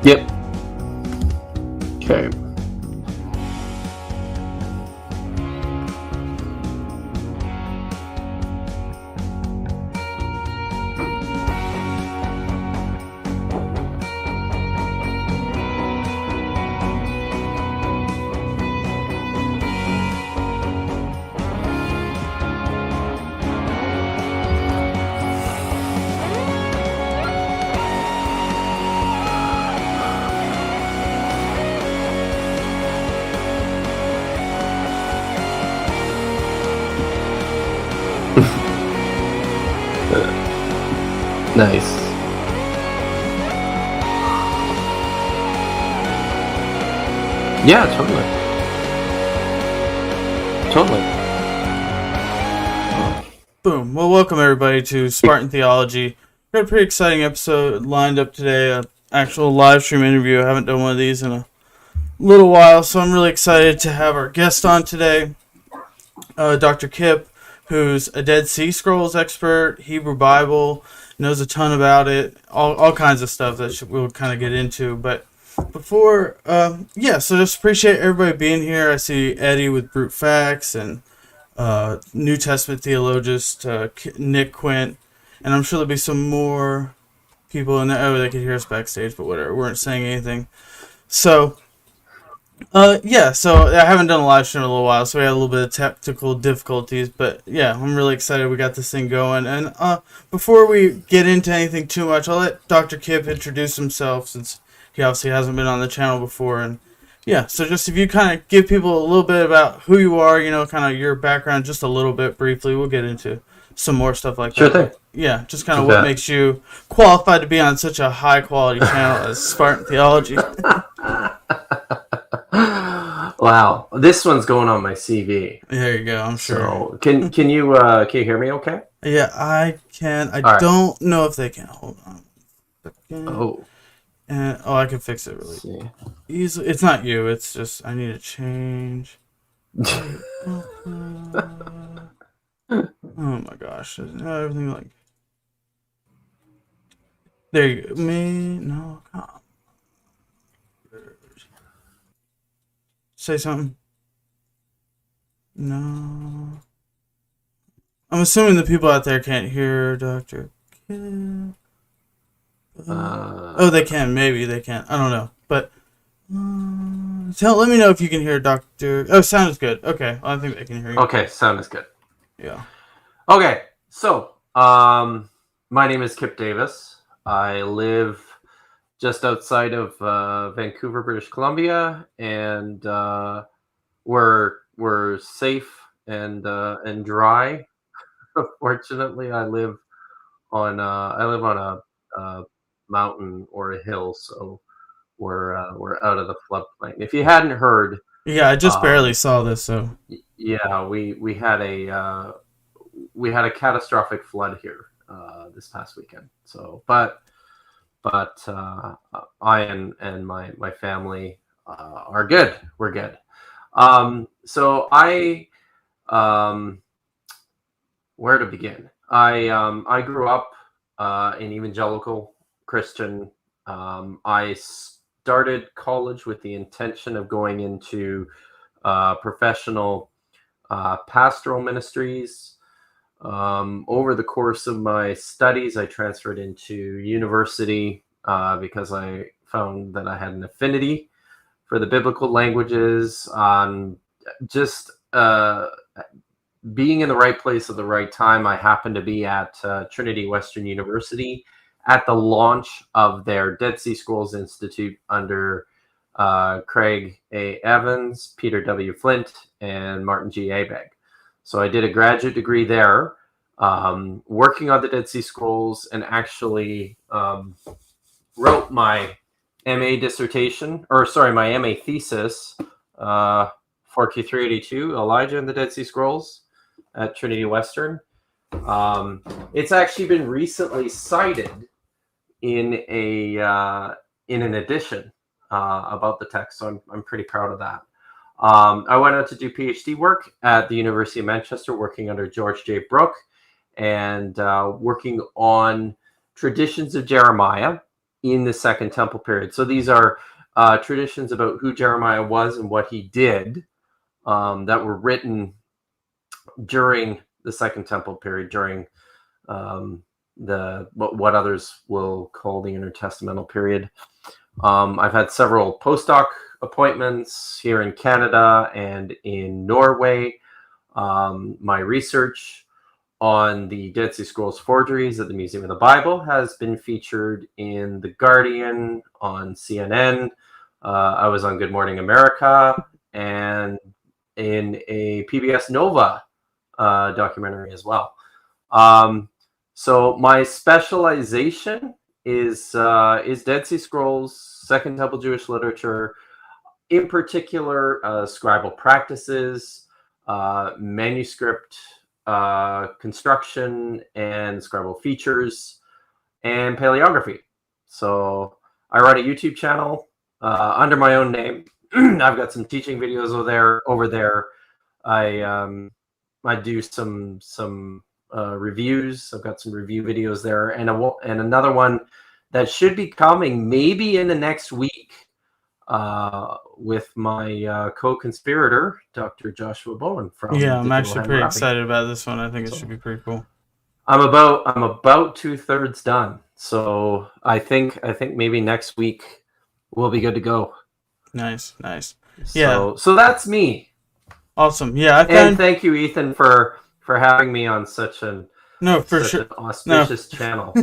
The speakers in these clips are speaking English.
Yep. Okay. Nice. Yeah, totally. Totally. Boom. Well, welcome everybody to Spartan Theology. We got a pretty exciting episode lined up today. An actual live stream interview. I haven't done one of these in a little while, so I'm really excited to have our guest on today, Dr. Kip, who's a Dead Sea Scrolls expert, Hebrew Bible, knows a ton about it, all kinds of stuff that we'll kind of get into. But before, so just appreciate everybody being here. I see Eddie with Brute Facts and New Testament theologist Nick Quint, and I'm sure there'll be some more people in there. Oh, they could hear us backstage, but whatever. We weren't saying anything. So, so I haven't done a live stream in a little while, so we had a little bit of technical difficulties, but yeah, I'm really excited we got this thing going. And before we get into anything too much, I'll let Dr. Kip introduce himself, since he obviously hasn't been on the channel before. And yeah, so just if you kind of give people a little bit about who you are, kind of your background, just a little bit briefly. We'll get into some more stuff like Sure that. thing. Yeah, just kind of what makes you qualified to be on such a high quality channel as Spartan Theology. Wow, this one's going on my CV. There you go. I'm sure. So can you hear me? Okay. Yeah, I can. I don't know if they can. Hold on. Oh. And I can fix it really easily. It's not you. It's just I need to change. Oh my gosh! Everything like. There you go. No. Come on. Say something. No. I'm assuming the people out there can't hear Dr. Kip. They can. Maybe they can't. I don't know. But let me know if you can hear Dr. Oh, sound is good. Okay. Well, I think they can hear you. Okay, sound is good. Yeah. Okay, so my name is Kip Davis. I live just outside of Vancouver, British Columbia, and we're safe and dry. Fortunately, I live on a mountain or a hill, so we're out of the floodplain. If you hadn't heard, yeah, I just barely saw this. So yeah, we had a catastrophic flood here this past weekend. So, but I and my family are good. We're good. So I where to begin? I grew up in evangelical Christian. I started college with the intention of going into professional pastoral ministries. Over the course of my studies, I transferred into university because I found that I had an affinity for the biblical languages, on just being in the right place at the right time. I happened to be at Trinity Western University at the launch of their Dead Sea Scrolls Institute under Craig A. Evans, Peter W. Flint, and Martin G. Abegg. So I did a graduate degree there, working on the Dead Sea Scrolls, and actually wrote my MA thesis, 4Q382, Elijah and the Dead Sea Scrolls, at Trinity Western. It's actually been recently cited in an edition about the text, so I'm pretty proud of that. I went out to do PhD work at the University of Manchester, working under George J. Brooke, and working on traditions of Jeremiah in the Second Temple period. So these are traditions about who Jeremiah was and what he did that were written during the Second Temple period, during what others will call the intertestamental period. I've had several postdoc appointments here in Canada and in Norway. My research on the Dead Sea Scrolls forgeries at the Museum of the Bible has been featured in The Guardian, on CNN. I was on Good Morning America, and in a PBS Nova documentary as well. So my specialization is Dead Sea Scrolls, Second Temple Jewish literature, in particular scribal practices, manuscript construction and scribal features, and paleography. So I run a YouTube channel under my own name. I've got some teaching videos over there. I do some reviews. I've got some review videos there, and another one that should be coming maybe in the next week with my co-conspirator, Dr. Joshua Bowen from I'm Digital actually pretty Handwrapping. excited about this one. I think it should be pretty cool. I'm about 2/3 done, so I think maybe next week we'll be good to go. Nice. So that's me. Awesome. Yeah, and thank you, Ethan, for having me on such an auspicious channel.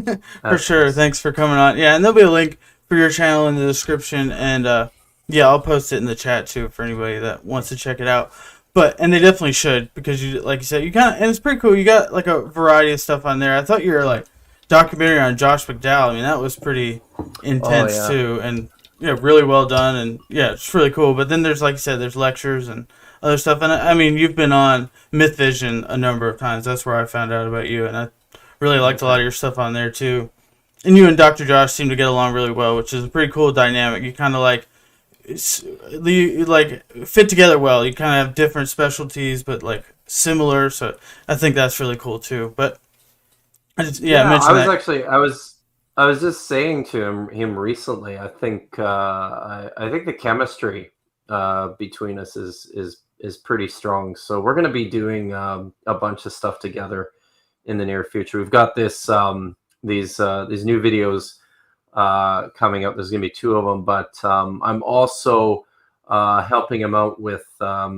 For sure. Thanks for coming on. Yeah, and there'll be a link for your channel in the description, and I'll post it in the chat too for anybody that wants to check it out. And they definitely should, because like you said, and it's pretty cool. You got like a variety of stuff on there. I thought you were like documentary on Josh McDowell. I mean, that was pretty intense too, and really well done, and it's really cool. But then there's, like you said, there's lectures and other stuff. And I mean, you've been on Myth Vision a number of times. That's where I found out about you, and I really liked a lot of your stuff on there too. And you and Dr. Josh seem to get along really well, which is a pretty cool dynamic. You kind of like fit together well. You kind of have different specialties, but like similar. So I think that's really cool too. But I was just saying to him recently. I think the chemistry between us is pretty strong. So we're going to be doing a bunch of stuff together in the near future. We've got these new videos coming up. There's going to be 2 of them, but I'm also helping him out with a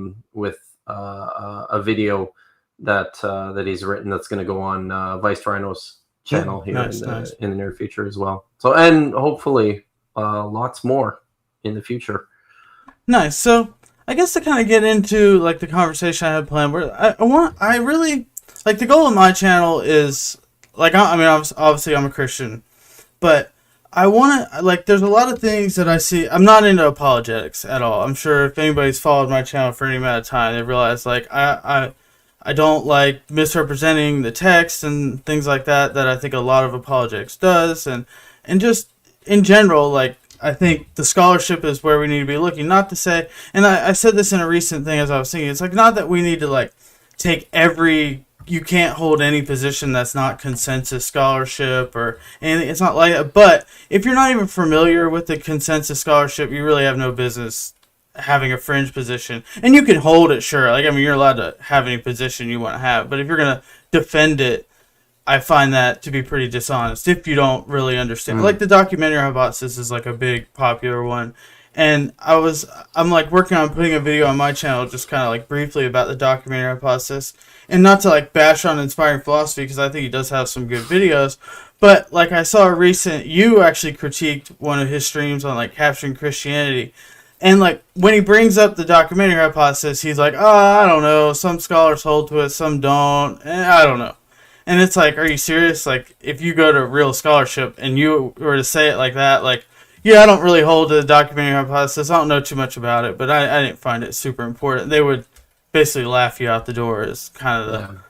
video that he's written that's going to go on Vice Rhino's channel here in the near future as well. So, and hopefully lots more in the future. Nice. So I guess to kind of get into like the conversation I had planned, where I really like, the goal of my channel is like, obviously I'm a Christian, but I want to, like, there's a lot of things that I see. I'm not into apologetics at all. I'm sure if anybody's followed my channel for any amount of time, they realize like I don't like misrepresenting the text and things like that I think a lot of apologetics does, and just in general, like, I think the scholarship is where we need to be looking. Not to say, and I said this in a recent thing as I was thinking, it's like, not that we need to like take you can't hold any position that's not consensus scholarship or anything. It's not like that. But if you're not even familiar with the consensus scholarship, you really have no business having a fringe position. And you can hold it, sure. Like, I mean, you're allowed to have any position you want to have. But if you're going to defend it, I find that to be pretty dishonest if you don't really understand. Like, the documentary hypothesis is like a big popular one. And I'm like working on putting a video on my channel just kind of like briefly about the documentary hypothesis. And not to like bash on Inspiring Philosophy, because I think he does have some good videos. But like, I saw you actually critiqued one of his streams on like capturing Christianity. And like, when he brings up the documentary hypothesis, he's like, I don't know. Some scholars hold to it, some don't. I don't know. And it's like, are you serious? Like, if you go to real scholarship and you were to say it like that, like, yeah, I don't really hold to the documentary hypothesis. I don't know too much about it, but I didn't find it super important. They would basically laugh you out the door is kind of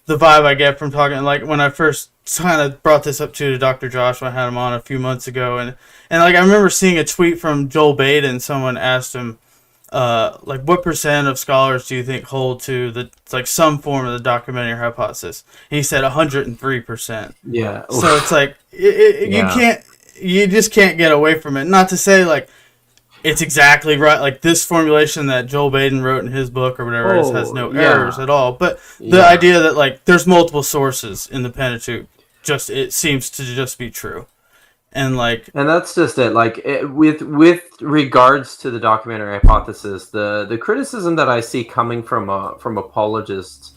the vibe I get from talking. Like, when I first kind of brought this up to Dr. Josh, I had him on a few months ago, and like, I remember seeing a tweet from Joel Baden. Someone asked him like what percent of scholars do you think hold to the like some form of the documentary hypothesis? And he said 103%. Yeah. So it's Oof. like Yeah. you just can't get away from it. Not to say like it's exactly right, like this formulation that Joel Baden wrote in his book or whatever has Oh, no errors yeah. at all. But the Yeah. idea that like there's multiple sources in the Pentateuch, just it seems to just be true. And like And that's just it. Like with regards to the documentary hypothesis, the criticism that I see coming from apologists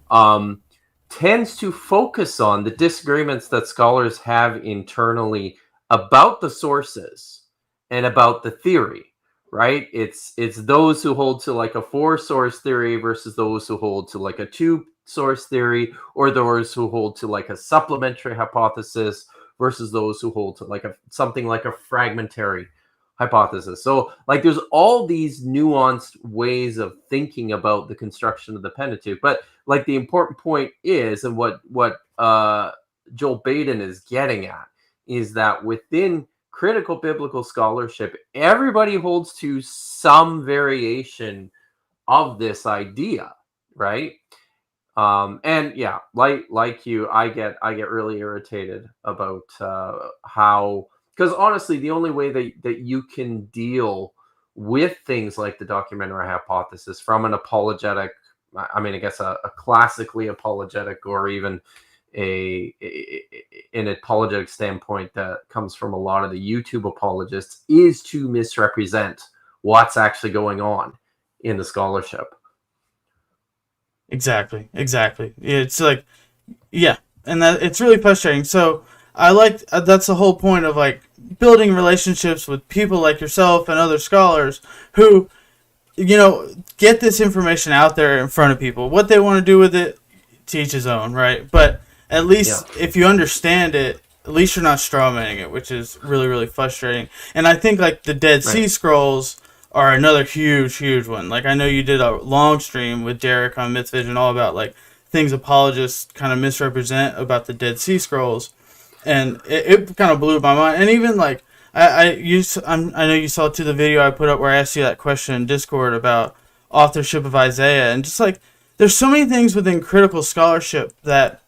um, tends to focus on the disagreements that scholars have internally about the sources and about the theory. Right? It's those who hold to like a four source theory versus those who hold to like a two source theory, or those who hold to like a supplementary hypothesis versus those who hold to like a something like a fragmentary hypothesis. So like there's all these nuanced ways of thinking about the construction of the Pentateuch. But like the important point is, and what Joel Baden is getting at, is that within critical biblical scholarship, everybody holds to some variation of this idea, right? And yeah, like you, I get really irritated about how, because honestly, the only way that you can deal with things like the documentary hypothesis from an apologetic, I mean, I guess a classically apologetic, or even an apologetic standpoint that comes from a lot of the YouTube apologists, is to misrepresent what's actually going on in the scholarship. exactly, exactly. It's like yeah, and that it's really frustrating. So I like that's the whole point of like building relationships with people like yourself and other scholars who get this information out there in front of people. What they want to do with it, to each his own, right? But at Yeah, least if you understand it, at least you're not strawmanning it, which is really, really frustrating. And I think like the Dead right. Sea Scrolls are another huge, huge one. Like I know you did a long stream with Derek on Myth Vision all about like things apologists kind of misrepresent about the Dead Sea Scrolls, and it kind of blew my mind. And even like I know you saw too the video I put up where I asked you that question in Discord about authorship of Isaiah, and just like there's so many things within critical scholarship that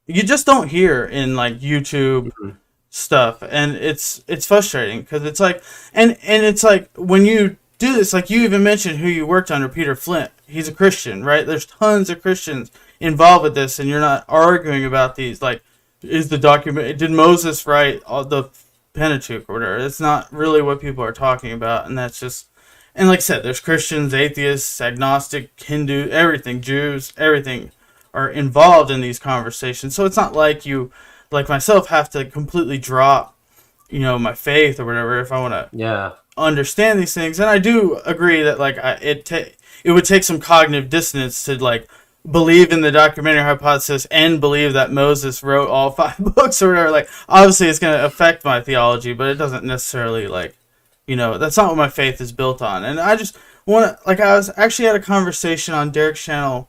you just don't hear in like YouTube Mhm. stuff, and it's frustrating because it's like and it's like when you do this, like you even mentioned who you worked under, Peter Flint. He's a Christian, right? There's tons of Christians involved with this, and you're not arguing about these like is the document did Moses write all the Pentateuch or whatever. It's not really what people are talking about, and that's just and like I said, there's Christians, atheists, agnostic, Hindu, everything, Jews, everything are involved in these conversations. So it's not like you, like myself, have to completely drop, my faith or whatever if I want to Yeah. understand these things. And I do agree that like it would take some cognitive dissonance to like believe in the documentary hypothesis and believe that Moses wrote all five books or whatever. Like obviously it's going to affect my theology, but it doesn't necessarily like that's not what my faith is built on. And I just want to like I was actually had a conversation on Derek's channel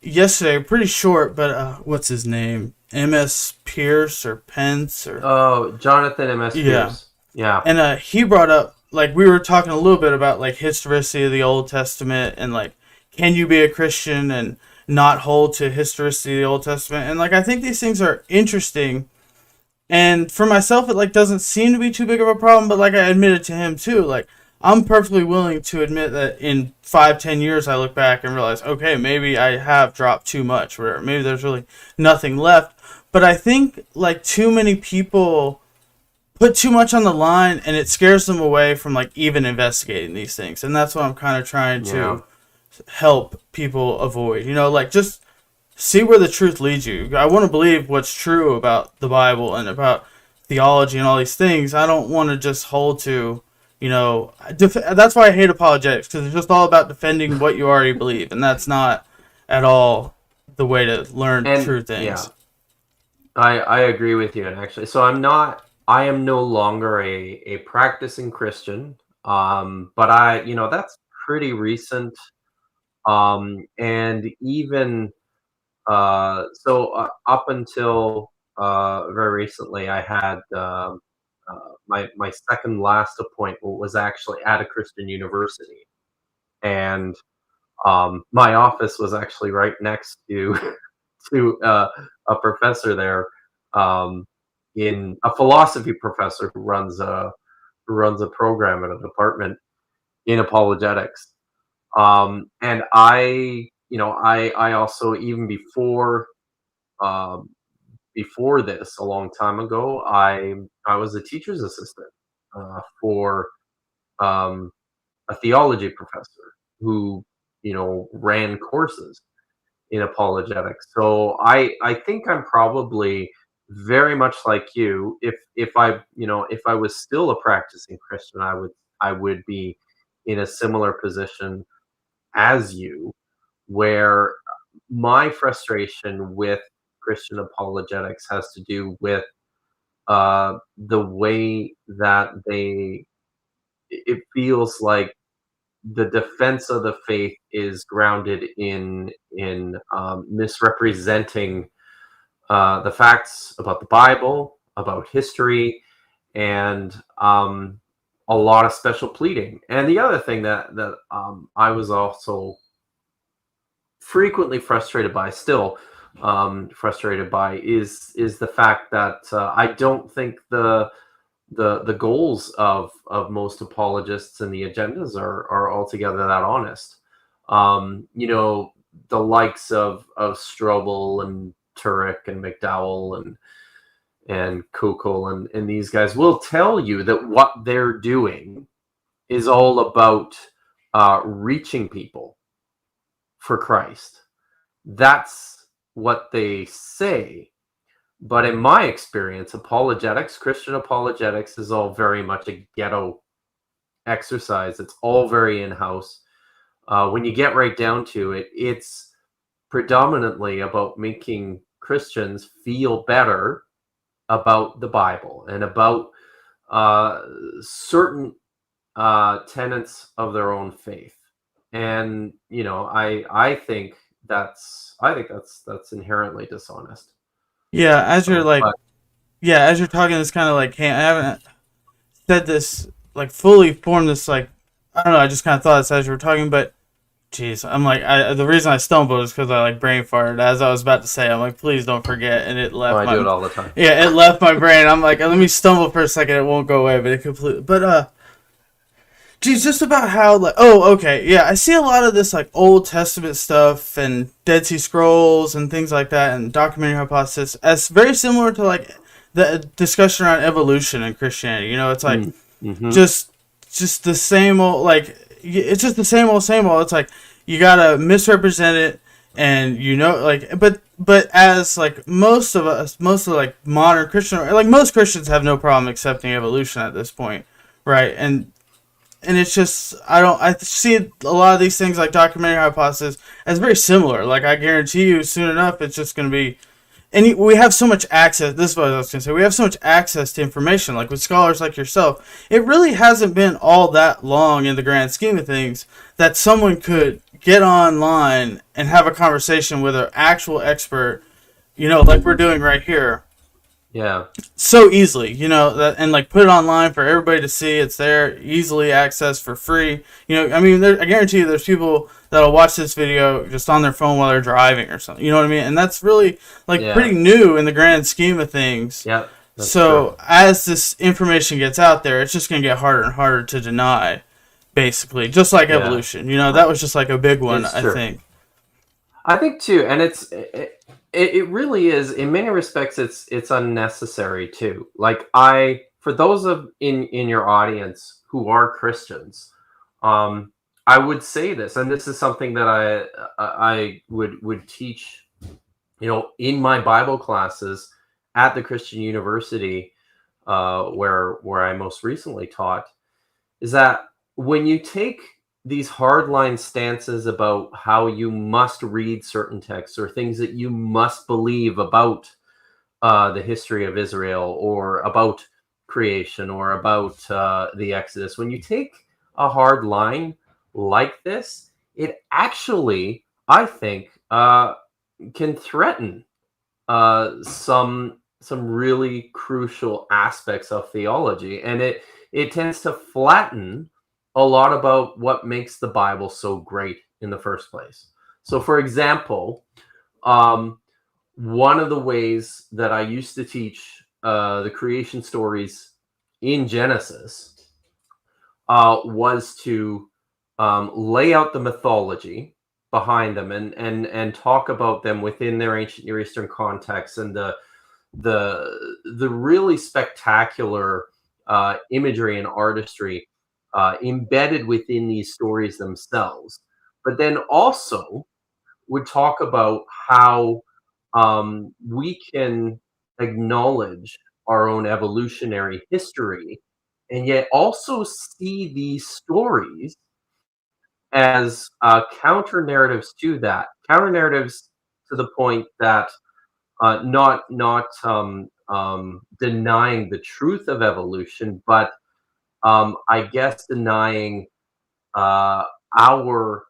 yesterday, pretty short, but what's his name? MS Pierce or Pence or Oh, Jonathan M.S. yeah. Pierce. Yeah. And he brought up like we were talking a little bit about like historicity of the Old Testament and like can you be a Christian and not hold to historicity of the Old Testament? And like I think these things are interesting. And for myself, it like doesn't seem to be too big of a problem. But like I admitted to him too, like I'm perfectly willing to admit that in 5, 10 years I look back and realize, okay, maybe I have dropped too much, or maybe there's really nothing left. But I think like too many people put too much on the line, and it scares them away from like even investigating these things. And that's what I'm kind of trying Yeah. to help people avoid. Like just see where the truth leads you. I want to believe what's true about the Bible and about theology and all these things. I don't want to just hold to, that's why I hate apologetics, because it's just all about defending what you already believe, and that's not at all the way to learn And true yeah, things. I agree with you. And actually, so I am no longer a practicing Christian. But that's pretty recent. And even up until very recently, I had my second last appointment was actually at a Christian university, and my office was actually right next to to a professor there, um, in a philosophy professor who runs a program at a department in apologetics. And I also, even um, before this, a long time ago, I was a teacher's assistant for um, a theology professor who ran courses in apologetics. So I think I'm probably very much like you. If I was still a practicing Christian, I would be in a similar position as you, where my frustration with Christian apologetics has to do with the way that it feels like the defense of the faith is grounded in misrepresenting the facts about the Bible, about history, and a lot of special pleading. And the other thing that I was also frequently frustrated by, still frustrated by, is the fact that I don't think the goals of most apologists and the agendas are altogether that honest. The likes of Strobel and Turek and McDowell and Kukul and these guys will tell you that what they're doing is all about reaching people for Christ. That's what they say. But in my experience, Christian apologetics is all very much a ghetto exercise. It's all very in-house. When you get right down to it, it's predominantly about making Christians feel better about the Bible and about certain tenets of their own faith. And I think that's inherently dishonest. Yeah, as you're So, like, but yeah, as you're talking, it's kind of like, hey, I haven't said this, like, fully formed this, like, I don't know, I just kind of thought this as you were talking, but, jeez, I'm like, the reason I stumbled is because I, like, brain farted as I was about to say, I'm like, please don't forget, and it left I do it all the time. yeah, it left my brain. I'm like, let me stumble for a second, it won't go away, but it completely, geez, just about how, like, oh, okay, yeah, I see a lot of this, like, Old Testament stuff and Dead Sea Scrolls and things like that and documentary hypothesis as very similar to, like, the discussion around evolution in Christianity. You know, it's like, Mm-hmm. just the same old, like, it's just the same old. It's like, you gotta misrepresent it, and like, but as, like, most of us, most of, like, modern Christian, like, most Christians have no problem accepting evolution at this point, right? And it's just, I see a lot of these things like documentary hypothesis as very similar. Like, I guarantee you soon enough it's just going to be, and we have so much access, this is what I was going to say, we have so much access to information, like with scholars like yourself. It really hasn't been all that long in the grand scheme of things that someone could get online and have a conversation with an actual expert, like we're doing right here, Yeah. so easily, and like put it online for everybody to see. It's there, easily accessed for free. I mean, I guarantee you, there's people that'll watch this video just on their phone while they're driving or something. You know what I mean? And that's really, like, Yeah. pretty new in the grand scheme of things. Yeah. That's So true. as this information gets out there, it's just gonna get harder and harder to deny. Basically, just like Yeah. evolution. That was just like a big one, It's I true. think. I think too, and it really is, in many respects, it's unnecessary too. Like, for those of in your audience who are Christians, um, I would say this, and this is something that I would teach, in my Bible classes at the Christian university, where I most recently taught, is that when you take these hardline stances about how you must read certain texts or things that you must believe about the history of Israel or about creation or about the Exodus, when you take a hard line like this, it actually, I think, can threaten some really crucial aspects of theology, and it tends to flatten a lot about what makes the Bible so great in the first place. So, for example, one of the ways that I used to teach the creation stories in Genesis was to lay out the mythology behind them and talk about them within their ancient Near Eastern context, and the really spectacular imagery and artistry embedded within these stories themselves. But then also would talk about how we can acknowledge our own evolutionary history and yet also see these stories as counter narratives to that, counter narratives to the point that not denying the truth of evolution, but I guess denying our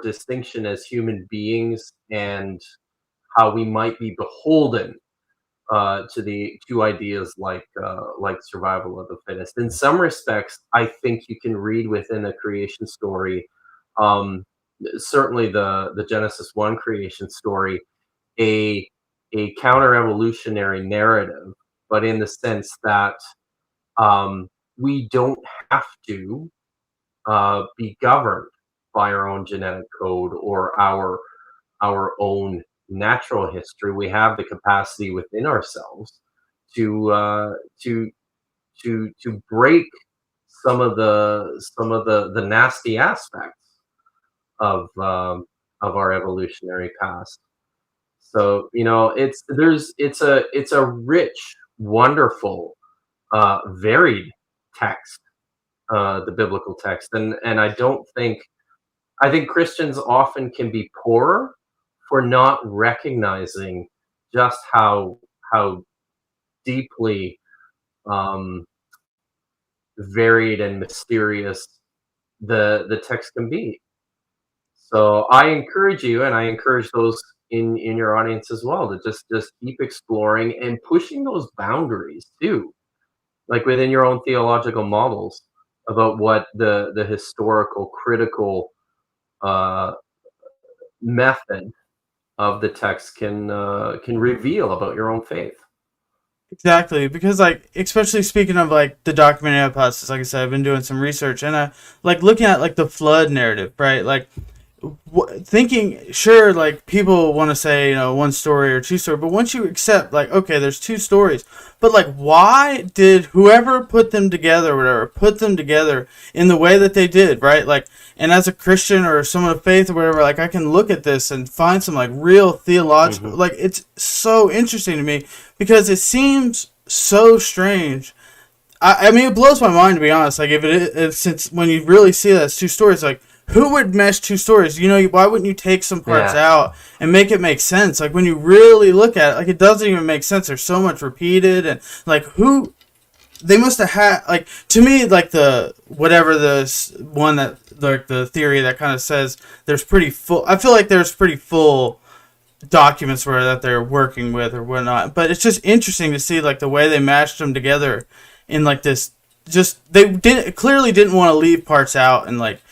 distinction as human beings and how we might be beholden to the two ideas like survival of the fittest. In some respects, I think you can read within a creation story, certainly the Genesis 1 creation story, a counter evolutionary narrative, but in the sense that we don't have to be governed by our own genetic code or our own natural history. We have the capacity within ourselves to break some of the nasty aspects of our evolutionary past. So it's a rich, wonderful, varied text, the biblical text, and I think Christians often can be poorer for not recognizing just how deeply varied and mysterious the text can be. So I encourage you, and I encourage those in your audience as well, to just keep exploring and pushing those boundaries too, like within your own theological models about what the historical critical method of the text can reveal about your own faith. Exactly, because like, especially speaking of like the documentary hypothesis, like I said, I've been doing some research and like looking at like the flood narrative, right? Like thinking, sure, like people want to say, one story or two stories, but once you accept, like, okay, there's two stories, but like, why did whoever put them together, whatever, put them together in the way that they did, right? Like, and as a Christian or someone of faith or whatever, like I can look at this and find some like real theological, like it's so interesting to me because it seems so strange. I mean, it blows my mind, to be honest. Like, if since when you really see that as two stories, like, who would mesh two stories? Why wouldn't you take some parts out and make it make sense? Like, when you really look at it, like, it doesn't even make sense. There's so much repeated, and, like, they must have had, like, to me, like, the one that, like, the theory that kind of says there's pretty full, I feel like there's pretty full documents that they're working with or whatnot, but it's just interesting to see, like, the way they mashed them together in, like, this, just, they clearly didn't want to leave parts out and, like,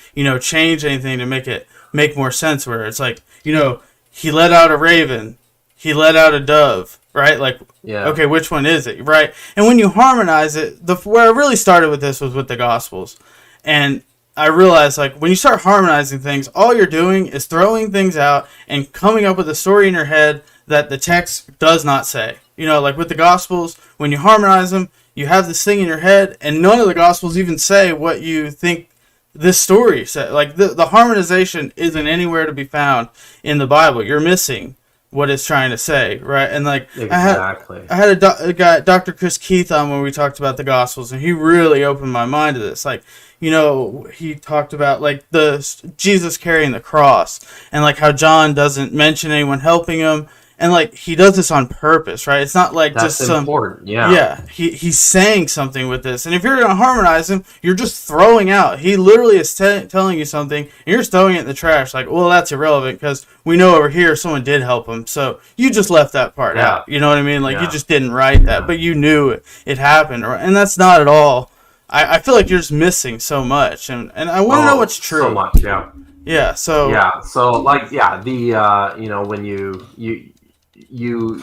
change anything to make it make more sense, where it's like, he let out a raven, he let out a dove, right? Like, okay, which one is it, right? And when you harmonize it, where I really started with this was with the Gospels. And I realized, like, when you start harmonizing things, all you're doing is throwing things out and coming up with a story in your head that the text does not say. Like with the Gospels, when you harmonize them, you have this thing in your head, and none of the Gospels even say what you think this story said. Like, the harmonization isn't anywhere to be found in the Bible. You're missing what it's trying to say, right? And, like, exactly. I had a guy, Dr. Chris Keith, on when we talked about the Gospels, and he really opened my mind to this. Like, he talked about, like, the Jesus carrying the cross, and, like, how John doesn't mention anyone helping him. And like he does this on purpose, right? It's not like That's just some important. Yeah. he's saying something with this. And if you're going to harmonize him, you're just throwing out. He literally is telling you something, and you're just throwing it in the trash. Like, well, that's irrelevant because we know over here someone did help him. So you just left that part out. You know what I mean? Like, you just didn't writ that, but you knew it happened. And that's not at all. I feel like you're just missing so much. And I want to know what's true. So much, yeah. Yeah, so... Yeah, so, like, the, when you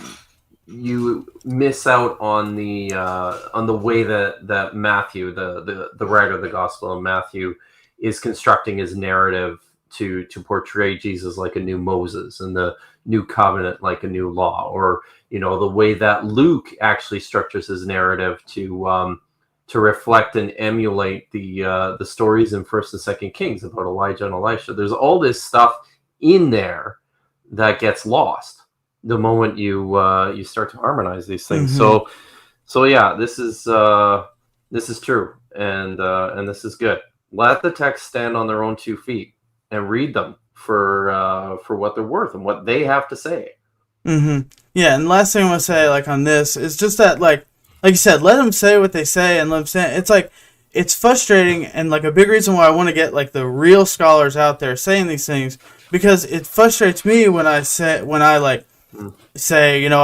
miss out on the way that Matthew, the writer of the Gospel of Matthew, is constructing his narrative to portray Jesus like a new Moses and the new covenant like a new law, or the way that Luke actually structures his narrative to reflect and emulate the stories in First and Second Kings about Elijah and Elisha. There's all this stuff in there that gets lost the moment you start to harmonize these things. So yeah, this is true, and this is good. Let the text stand on their own 2 feet and read them for what they're worth and what they have to say. Yeah, and last thing I want to say, like, on this is just that, like you said, let them say what they say, and let them say it's like it's frustrating, and like a big reason why I want to get like the real scholars out there saying these things, because it frustrates me when I say I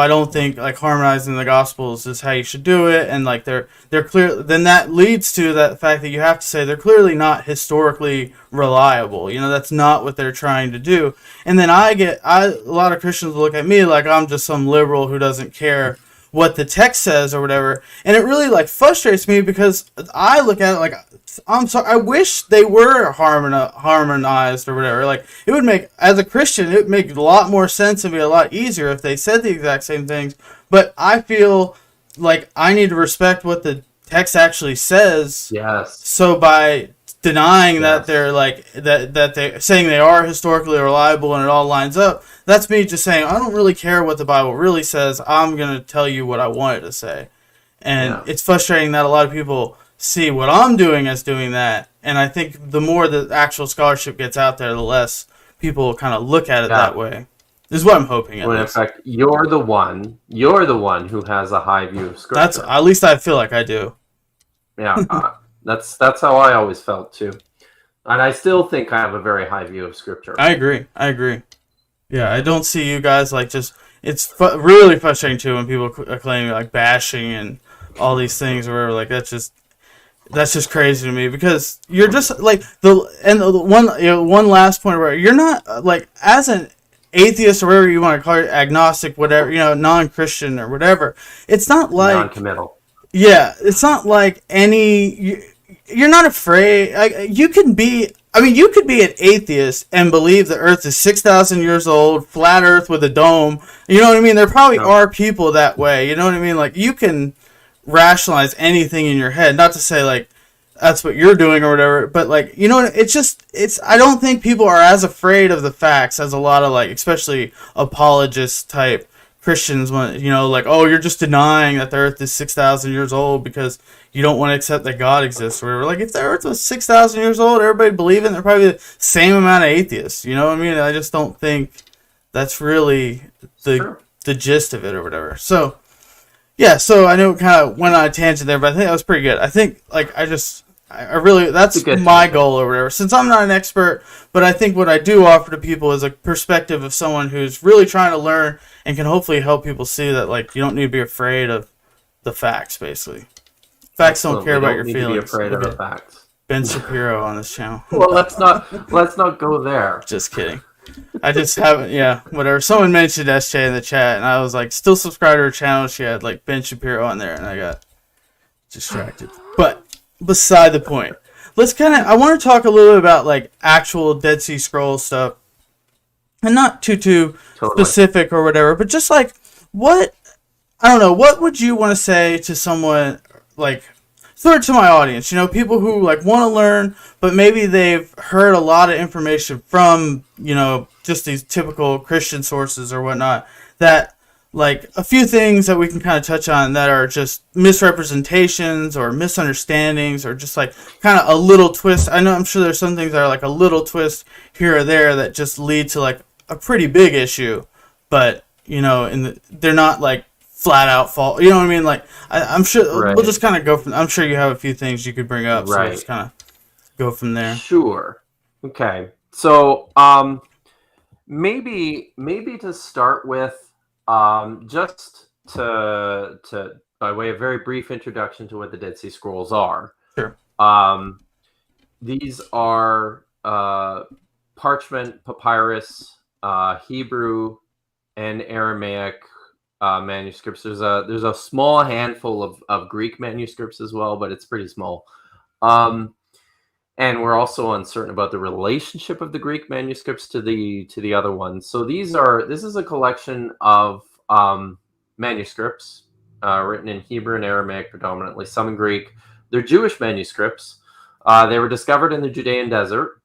don't think like harmonizing the Gospels is how you should do it, and like they're clear. Then that leads to that fact that you have to say they're clearly not historically reliable. That's not what they're trying to do. And then a lot of Christians look at me like I'm just some liberal who doesn't care what the text says or whatever, and it really like frustrates me because I look at it like, I'm sorry, I wish they were harmonized or whatever. Like, it would make, as a Christian, it would make a lot more sense and be a lot easier if they said the exact same things. But I feel like I need to respect what the text actually says. Yes. So by denying that they're like that they're saying they are historically reliable and it all lines up, that's me just saying I don't really care what the Bible really says. I'm gonna tell you what I wanted to say, and it's frustrating that a lot of people see what I'm doing as doing that. And I think the more the actual scholarship gets out there, the less people kind of look at it that way. Is what I'm hoping. When in fact, you're the one who has a high view of Scripture. That's at least I feel like I do. Yeah. That's how I always felt too, and I still think I have a very high view of Scripture. I agree. Yeah, I don't see you guys like just. It's really frustrating too when people are claiming like bashing and all these things or whatever. Like that's just crazy to me, because you're just like one last point where you're not like, as an atheist or whatever you want to call it, agnostic, whatever, non-Christian or whatever. It's not like non-committal. Yeah, it's not like you're not afraid. You could be an atheist and believe the Earth is 6,000 years old, flat Earth with a dome. You know what I mean? There probably are people that way. You know what I mean? Like, you can rationalize anything in your head. Not to say like that's what you're doing or whatever, but like, it's I don't think people are as afraid of the facts as a lot of like, especially apologist type Christians want, like, oh, you're just denying that the Earth is 6,000 years old because you don't want to accept that God exists or whatever. Like, if the Earth was 6,000 years old, everybody believe it, they're probably the same amount of atheists. You know what I mean? I just don't think that's really the gist of it or whatever. So, yeah, so I know it kind of went on a tangent there, but I think that was pretty good. I think, like, I really, that's my goal or whatever. Since I'm not an expert, but I think what I do offer to people is a perspective of someone who's really trying to learn and can hopefully help people see that, like, you don't need to be afraid of the facts, basically. Facts don't care about your feelings. Be afraid of the facts. Ben Shapiro on this channel. Well, let's not go there. Just kidding. I just haven't, whatever. Someone mentioned SJ in the chat, and I was like, still subscribe to her channel. She had, like, Ben Shapiro on there, and I got distracted. But beside the point, I want to talk a little bit about, like, actual Dead Sea Scrolls stuff. And not too specific or whatever, but just, like, what would you want to say to someone, like, throw it to my audience, people who, like, want to learn, but maybe they've heard a lot of information from, just these typical Christian sources or whatnot, that, like, a few things that we can kind of touch on that are just misrepresentations or misunderstandings or just, like, kind of a little twist. I'm sure there's some things that are, like, a little twist here or there that just lead to, like, a pretty big issue, but they're not like flat out false. You know what I mean? Like I'm sure Right. we'll just kind of go from. I'm sure you have a few things you could bring up, so we'll Right. just kind of go from there. Sure. Okay. So maybe to start with, just to by way of very brief introduction to what the Dead Sea Scrolls are. Sure. These are parchment, papyrus, Hebrew, and Aramaic manuscripts. There's a small handful of Greek manuscripts as well, but it's pretty small. And we're also uncertain about the relationship of the Greek manuscripts to the other ones. So this is a collection of manuscripts written in Hebrew and Aramaic predominantly, some in Greek. They're Jewish manuscripts. They were discovered in the Judean desert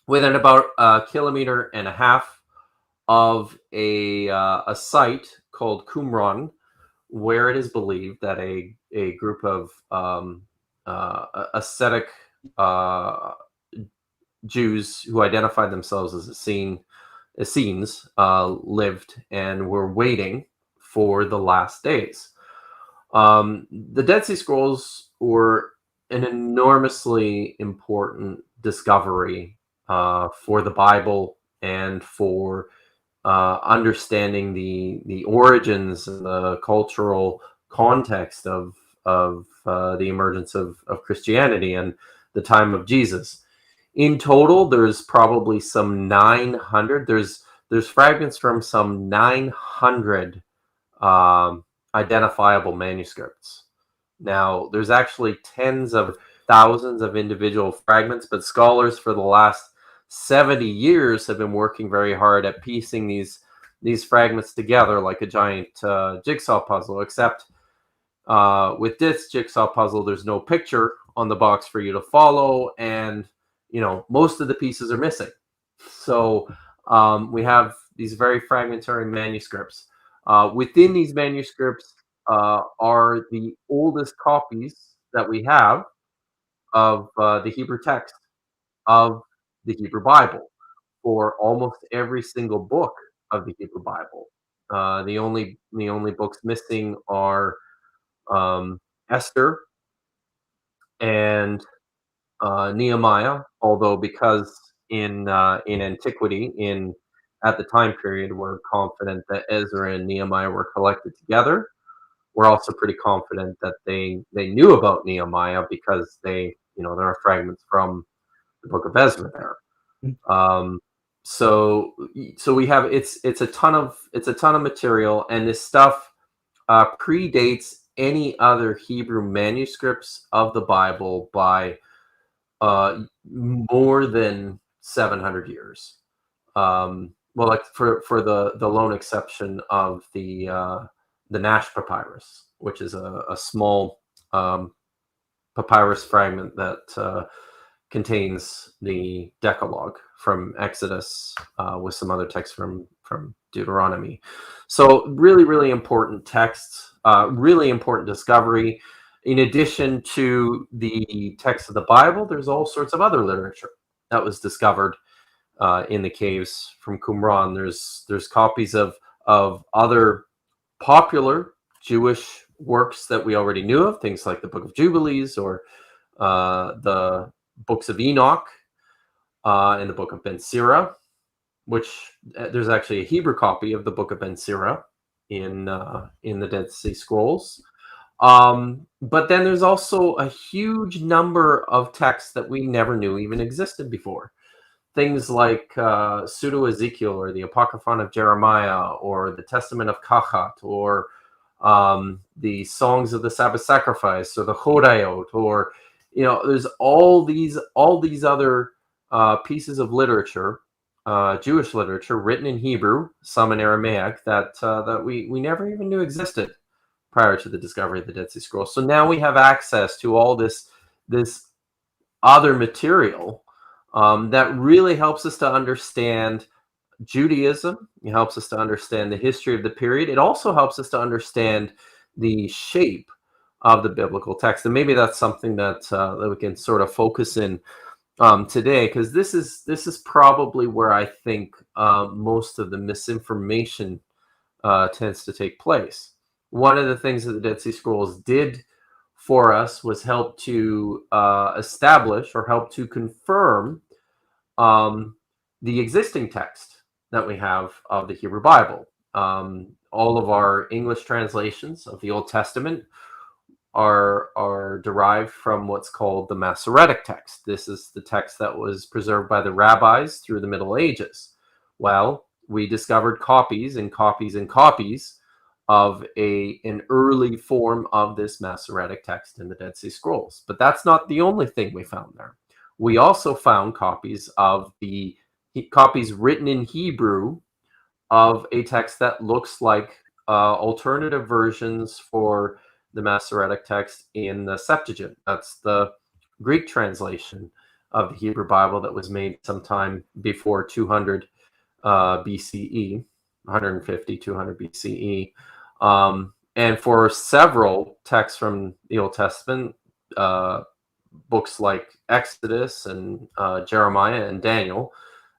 within about 1.5 kilometers of a site called Qumran, where it is believed that a group of ascetic Jews who identified themselves as Essenes lived and were waiting for the last days. The Dead Sea Scrolls were an enormously important discovery for the Bible and for understanding the origins and the cultural context of the emergence of Christianity and the time of Jesus. In total, there's probably some 900. There's fragments from some 900 identifiable manuscripts. Now, there's actually tens of thousands of individual fragments, but scholars for the last 70 years have been working very hard at piecing these fragments together like a giant jigsaw puzzle, except with this jigsaw puzzle, there's no picture on the box for you to follow, and most of the pieces are missing. So we have these very fragmentary manuscripts. Within these manuscripts are the oldest copies that we have of the Hebrew text of the Hebrew Bible for almost every single book of the Hebrew Bible. The only books missing are Esther and Nehemiah, although because in antiquity, at the time period, we're confident that Ezra and Nehemiah were collected together. We're also pretty confident that they knew about Nehemiah because there are fragments from the book of Ezra there. So we have it's a ton of material, and this stuff predates any other Hebrew manuscripts of the Bible by more than 700 years. Well, like for the lone exception of the Nash papyrus, which is a small papyrus fragment that contains the Decalogue from Exodus with some other texts from Deuteronomy. So really, really important texts, really important discovery. In addition to the text of the Bible, there's all sorts of other literature that was discovered in the caves from Qumran. There's copies of other popular Jewish works that we already knew of, things like the Book of Jubilees or the books of Enoch and the Book of Ben Sira, which there's actually a Hebrew copy of the Book of Ben Sira in the Dead Sea Scrolls. But then there's also a huge number of texts that we never knew even existed before. Things like Pseudo-Ezekiel or the Apocryphon of Jeremiah or the Testament of Kachat or the Songs of the Sabbath Sacrifice or the Chodayot, or there's all these other pieces of literature, Jewish literature written in Hebrew, some in Aramaic, that we never even knew existed prior to the discovery of the Dead Sea Scrolls. So now we have access to all this other material that really helps us to understand Judaism. It helps us to understand the history of the period. It also helps us to understand the shape of the biblical text, and maybe that's something that we can sort of focus in today, because this is probably where I think most of the misinformation tends to take place. One of the things that the Dead Sea Scrolls did for us was help to establish or help to confirm the existing text that we have of the Hebrew Bible. All of our English translations of the Old Testament are derived from what's called the Masoretic text. This is the text that was preserved by the rabbis through the Middle Ages. Well, we discovered copies and copies and copies of an early form of this Masoretic text in the Dead Sea Scrolls. But that's not the only thing we found there. We also found copies of copies written in Hebrew of a text that looks like alternative versions for the Masoretic text in the Septuagint. That's the Greek translation of the Hebrew Bible that was made sometime before 200 BCE, 150, 200 BCE. And for several texts from the Old Testament, books like Exodus and Jeremiah and Daniel,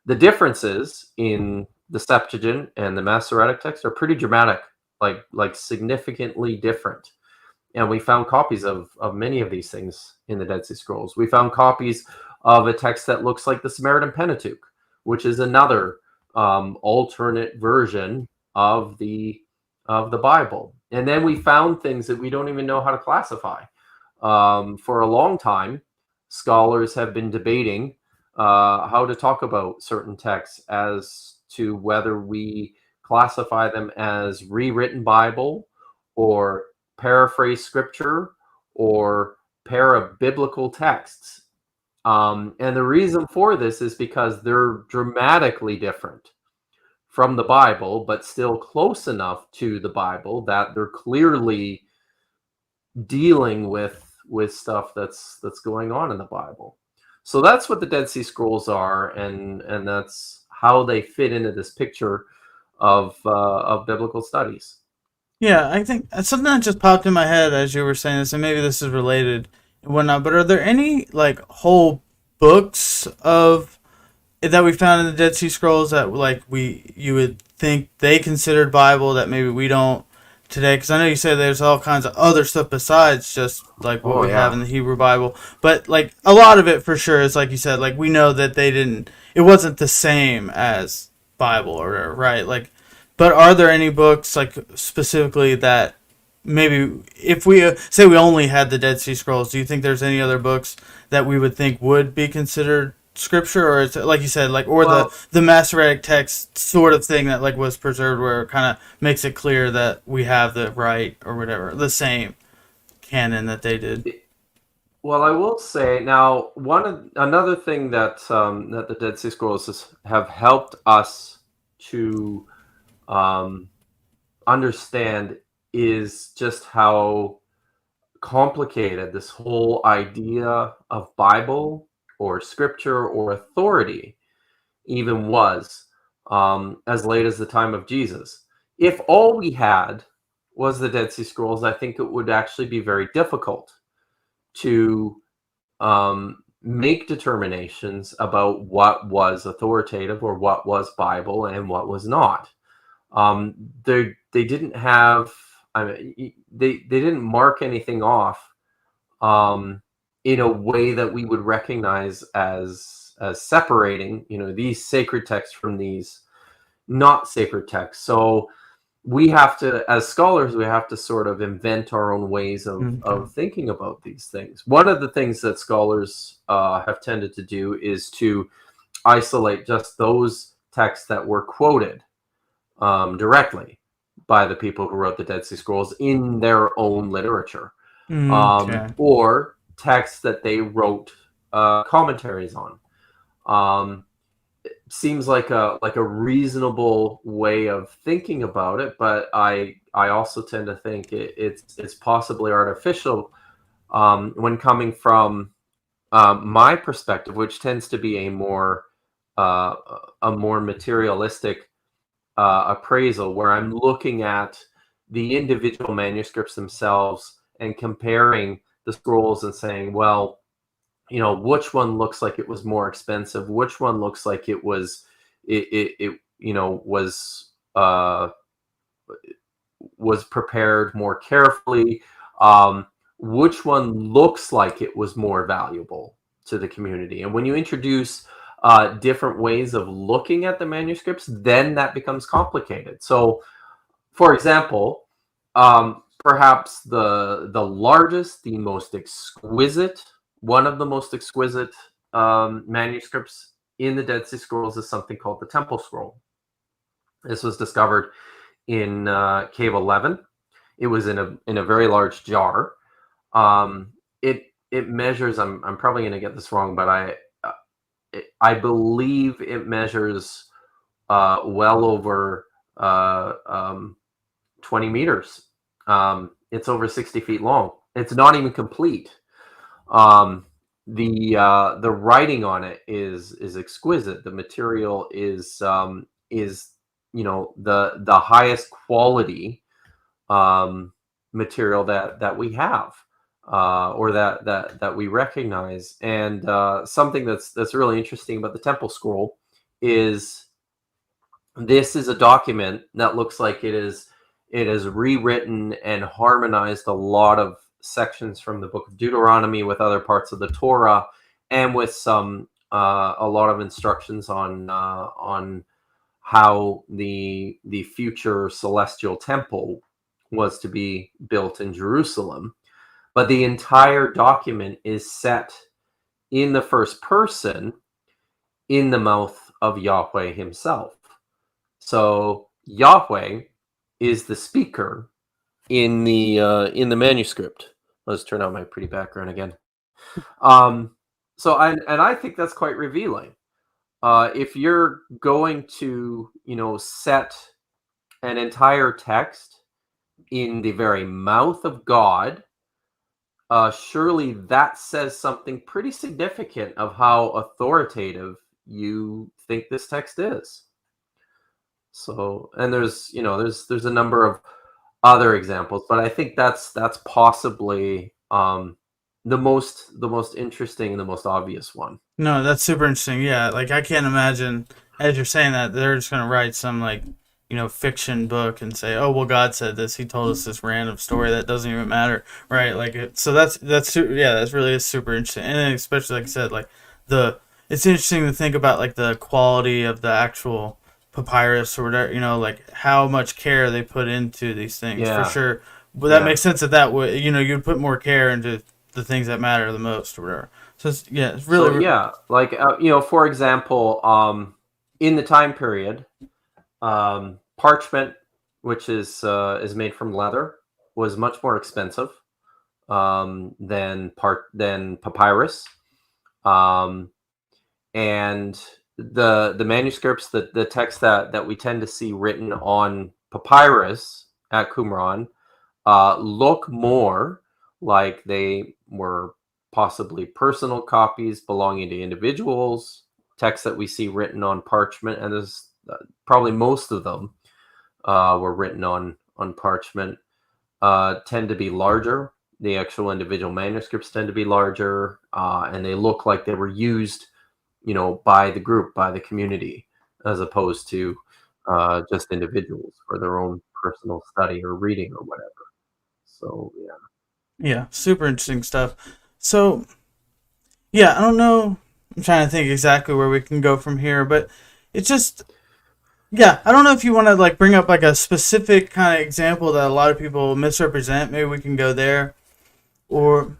the differences in the Septuagint and the Masoretic text are pretty dramatic, like significantly different. And we found copies of many of these things in the Dead Sea Scrolls. We found copies of a text that looks like the Samaritan Pentateuch, which is another alternate version of the Bible. And then we found things that we don't even know how to classify. For a long time, scholars have been debating how to talk about certain texts as to whether we classify them as rewritten Bible or paraphrase scripture or parabiblical texts. And the reason for this is because they're dramatically different from the Bible, but still close enough to the Bible that they're clearly dealing with stuff that's going on in the Bible. So that's what the Dead Sea Scrolls are, and that's how they fit into this picture of biblical studies. Yeah, I think something that just popped in my head as you were saying this, and maybe this is related and whatnot, but are there any like whole books of that we found in the Dead Sea Scrolls that you would think they considered Bible that maybe we don't today? Because I know you said there's all kinds of other stuff besides just like what we have in the Hebrew Bible, but like a lot of it for sure is like you said, like we know that it wasn't the same as Bible or whatever, right? Like, but are there any books like specifically that maybe if we say we only had the Dead Sea Scrolls, do you think there's any other books that we would think would be considered scripture, or it's like you said, like, or the Masoretic text sort of thing that like was preserved where it kind of makes it clear that we have the right or whatever, the same canon that they did? Well, I will say now another thing that that the Dead Sea Scrolls have helped us to understand is just how complicated this whole idea of Bible or scripture or authority even was as late as the time of Jesus. If all we had was the Dead Sea Scrolls, I think it would actually be very difficult to make determinations about what was authoritative or what was Bible and what was not. They didn't have, I mean, they didn't mark anything off in a way that we would recognize as separating, these sacred texts from these not sacred texts. So we have to, as scholars, we have to sort of invent our own ways of thinking about these things. One of the things that scholars have tended to do is to isolate just those texts that were quoted directly by the people who wrote the Dead Sea Scrolls in their own literature, or texts that they wrote commentaries on. Seems like a reasonable way of thinking about it, but I also tend to think it's possibly artificial when coming from my perspective, which tends to be a more materialistic appraisal, where I'm looking at the individual manuscripts themselves and comparing the scrolls and saying, well, which one looks like it was more expensive, which one looks like it was was prepared more carefully, which one looks like it was more valuable to the community. And when you introduce different ways of looking at the manuscripts, then that becomes complicated. So, for example, perhaps the largest, the most exquisite, one of the most exquisite manuscripts in the Dead Sea Scrolls is something called the Temple Scroll. This was discovered in Cave 11. It was in a very large jar. It measures. I'm probably going to get this wrong, but I believe it measures well over 20 meters. It's over 60 feet long. It's not even complete. The writing on it is exquisite. The material is the highest quality material that we have, or that we recognize. And something that's really interesting about the Temple Scroll is this is a document that looks like it is rewritten and harmonized a lot of sections from the Book of Deuteronomy with other parts of the Torah, and with some a lot of instructions on how the future celestial temple was to be built in Jerusalem. But the entire document is set in the first person, in the mouth of Yahweh himself. So Yahweh is the speaker in the manuscript. Let's turn on my pretty background again. So I think that's quite revealing. If you're going to, set an entire text in the very mouth of God, surely that says something pretty significant of how authoritative you think this text is. So, and there's a number of other examples, but I think that's possibly the most interesting and the most obvious one. No, that's super interesting. Yeah, like I can't imagine, as you're saying that, they're just gonna write some fiction book and say, oh well, God said this. He told us this random story that doesn't even matter, right? So that's really is super interesting, and then especially like I said, it's interesting to think about the quality of the actual papyrus or whatever, like how much care they put into these things, for sure. But that makes sense that way, you'd put more care into the things that matter the most or whatever. So it's really. So, for example, in the time period, parchment, which is made from leather, was much more expensive than papyrus, and the manuscripts, the text that we tend to see written on papyrus at Qumran look more like they were possibly personal copies belonging to individuals. Texts that we see written on parchment, and there's probably most of them were written on parchment, tend to be larger. The actual individual manuscripts tend to be larger, and they look like they were used by the group, by the community, as opposed to just individuals for their own personal study or reading or whatever. So, yeah. Yeah, super interesting stuff. So, yeah, I don't know. I'm trying to think exactly where we can go from here, but it's just, yeah, I don't know if you want to bring up a specific kind of example that a lot of people misrepresent. Maybe we can go there, or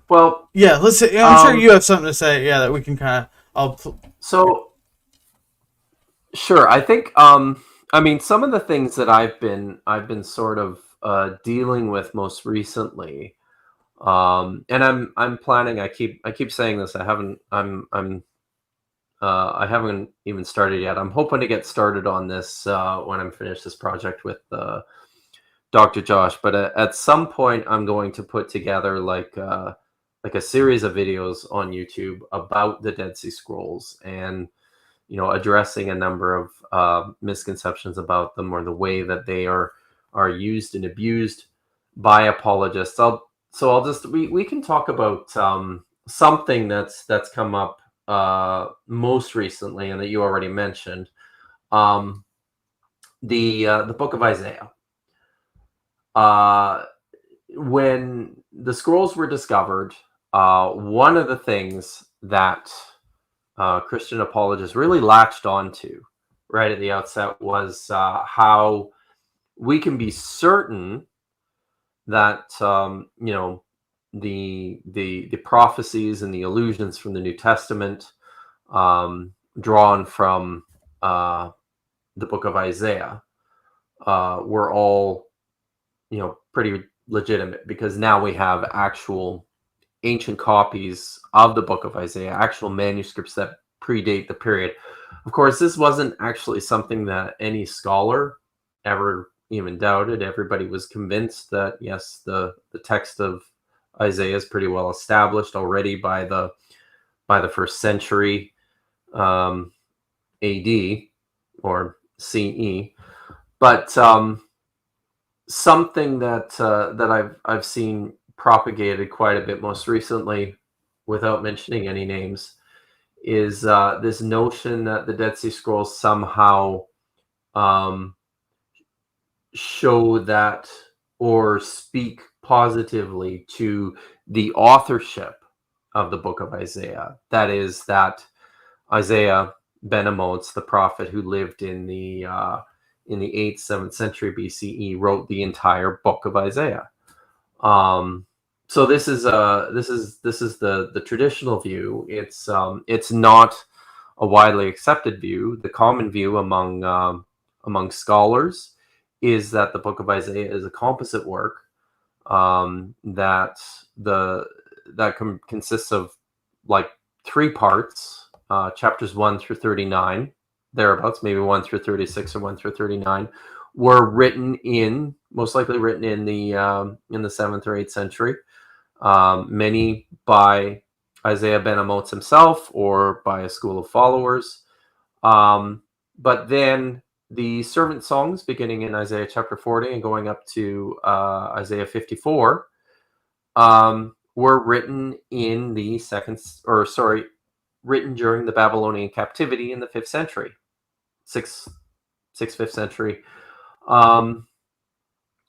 yeah, let's say, I'm sure you have something to say. Yeah, that we can kind of. So, sure. I think some of the things that I've been sort of dealing with most recently, and I'm planning. I keep saying this. I haven't even started yet. I'm hoping to get started on this when I'm finished this project with Dr. Josh. But at some point, I'm going to put together a series of videos on YouTube about the Dead Sea Scrolls, and addressing a number of misconceptions about them, or the way that they are used and abused by apologists. We can talk about something that's come up most recently, and that you already mentioned, the Book of Isaiah. when the scrolls were discovered, one of the things that Christian apologists really latched onto right at the outset was how we can be certain that the prophecies and the allusions from the New Testament, drawn from the book of Isaiah, were all pretty legitimate, because now we have actual ancient copies of the book of Isaiah, actual manuscripts that predate the period. Of course, this wasn't actually something that any scholar ever even doubted. Everybody was convinced that, yes, the text of Isaiah is pretty well established already by the first century AD or CE. But something that I've seen propagated quite a bit most recently, without mentioning any names, is this notion that the Dead Sea Scrolls somehow show that or speak positively to the authorship of the book of Isaiah. That is, that Isaiah ben Amoz, the prophet who lived in the 8th, 7th century BCE, wrote the entire book of Isaiah. So this is the traditional view. It's not a widely accepted view. The common view among scholars is that the book of Isaiah is a composite work, that consists of like 3 parts, chapters 1 through 39, thereabouts, maybe 1 through 36 or 1 through 39, were most likely written in the 7th or 8th century. Many by Isaiah ben Amoz himself or by a school of followers. But then the servant songs, beginning in Isaiah chapter 40 and going up to Isaiah 54, were written in the written during the Babylonian captivity in the 5th century, 5th century, and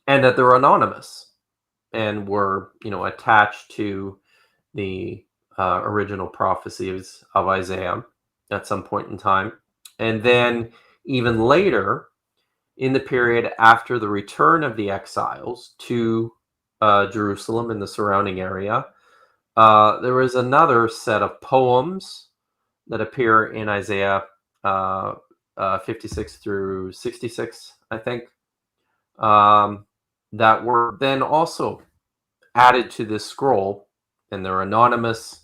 that they're anonymous and were, attached to the original prophecies of Isaiah at some point in time. And then even later, in the period after the return of the exiles to Jerusalem and the surrounding area, there was another set of poems that appear in Isaiah 56 through 66, I think, that were then also added to this scroll, and they're anonymous.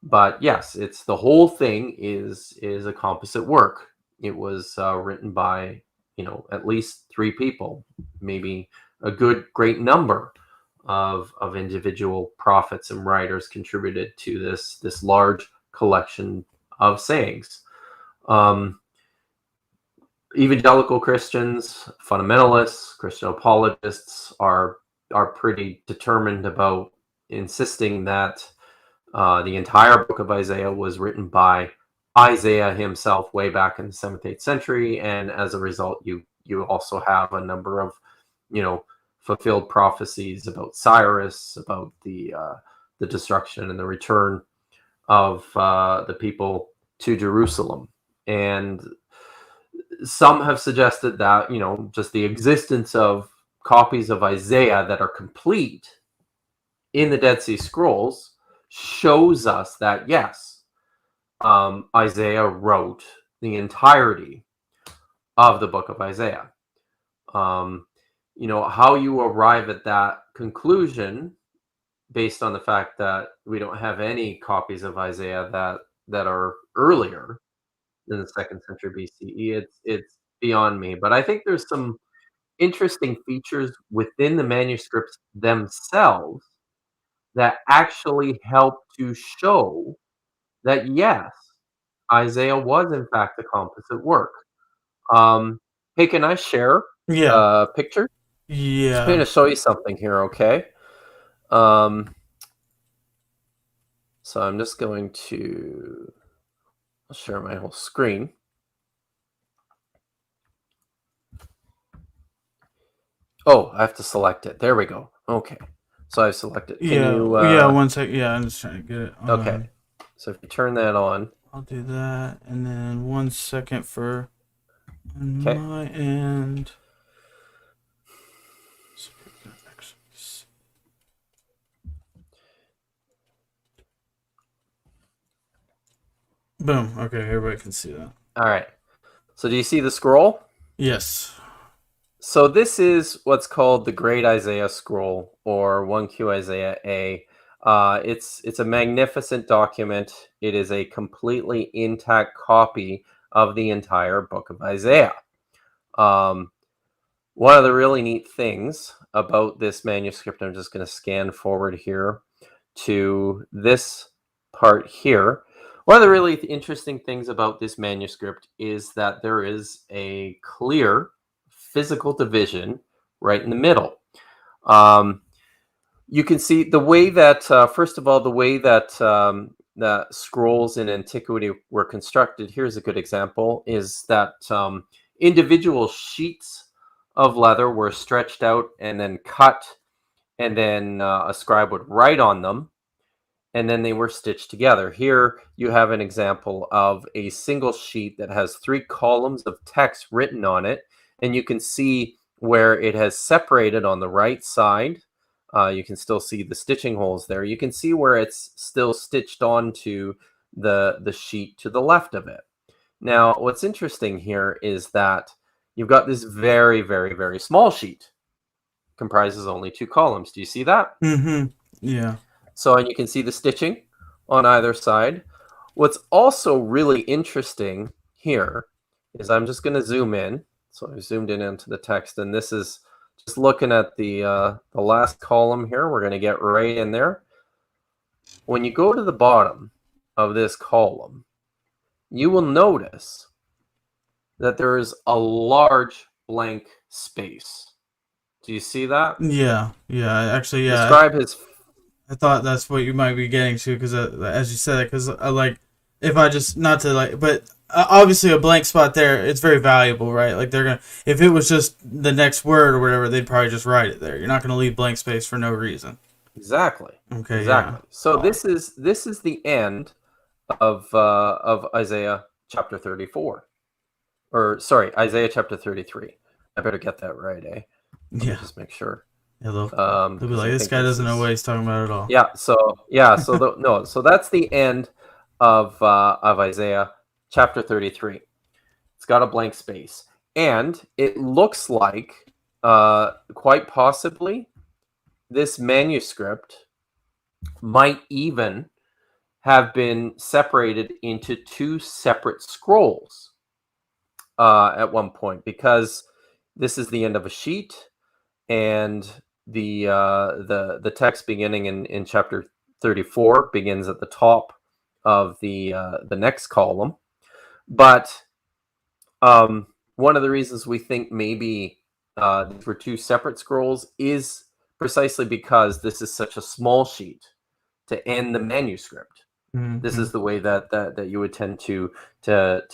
But yes, it's the whole thing is a composite work. It was written by at least 3 people, maybe a great number of individual prophets and writers contributed to this large collection of sayings. Evangelical Christians, fundamentalists, Christian apologists are pretty determined about insisting that the entire book of Isaiah was written by Isaiah himself way back in the 7th, 8th century, and as a result, you also have a number of fulfilled prophecies about Cyrus, about the destruction and the return of the people to Jerusalem. And some have suggested that just the existence of copies of Isaiah that are complete in the Dead Sea Scrolls shows us that, yes, Isaiah wrote the entirety of the book of Isaiah. How you arrive at that conclusion based on the fact that we don't have any copies of Isaiah that are earlier than the 2nd century BCE, it's beyond me. But I think there's some interesting features within the manuscripts themselves that actually help to show that, yes, Isaiah was in fact a composite work. Hey, can I share a picture? Yeah. I'm going to show you something here, okay? So I'm just going to share my whole screen. Oh, I have to select it. There we go. Okay. So I select it. Can Yeah, you? yeah. 1 sec. Yeah, I'm just trying to get it on. Okay. So if you turn that on. I'll do that, and then 1 second for on Okay. my end. Boom. Okay, everybody can see that. All right. So do you see the scroll? Yes. So this is what's called the Great Isaiah Scroll, or 1Q Isaiah A. It's a magnificent document. It is a completely intact copy of the entire book of Isaiah. One of the really neat things about this manuscript, I'm just going to scan forward here to this part here. One of the really interesting things about this manuscript is that there is a clear physical division right in the middle. You can see the way that, first of all, the way that the scrolls in antiquity were constructed. Here's a good example: is that individual sheets of leather were stretched out and then cut, and then a scribe would write on them, and then they were stitched together. Here you have an example of a single sheet that has 3 columns of text written on it, and you can see where it has separated on the right side. You can still see the stitching holes there. You can see where it's still stitched onto the sheet to the left of it. Now, what's interesting here is that you've got this very, very, very small sheet. Comprises only 2 columns. Do you see that? Mm-hmm. Yeah. So, and you can see the stitching on either side. What's also really interesting here is I'm just going to zoom in. So I zoomed in into the text, and this is just looking at the last column here. We're going to get right in there. When you go to the bottom of this column, you will notice that there is a large blank space. Do you see that? Yeah. Yeah. Actually, yeah. Describe his. I thought that's what you might be getting to, because as you said, because I like, if I just not to like, but obviously a blank spot there, it's very valuable, right? Like they're gonna, if it was just the next word or whatever, they'd probably just write it there. You're not gonna leave blank space for no reason. Exactly. Okay. Exactly. Yeah. So this is the end of Isaiah chapter 34, or sorry, Isaiah chapter 33. I better get that right, eh? Let me just make sure. Yeah, they'll be like, this guy doesn't know what he's talking about at all. Yeah. So so that's the end of Isaiah chapter 33. It's got a blank space, and it looks like quite possibly this manuscript might even have been separated into 2 separate scrolls at one point, because this is the end of a sheet, and the text beginning in chapter 34 begins at the top of the next column. But one of the reasons we think maybe these were 2 separate scrolls is precisely because this is such a small sheet to end the manuscript. Mm-hmm. This is the way that you would tend to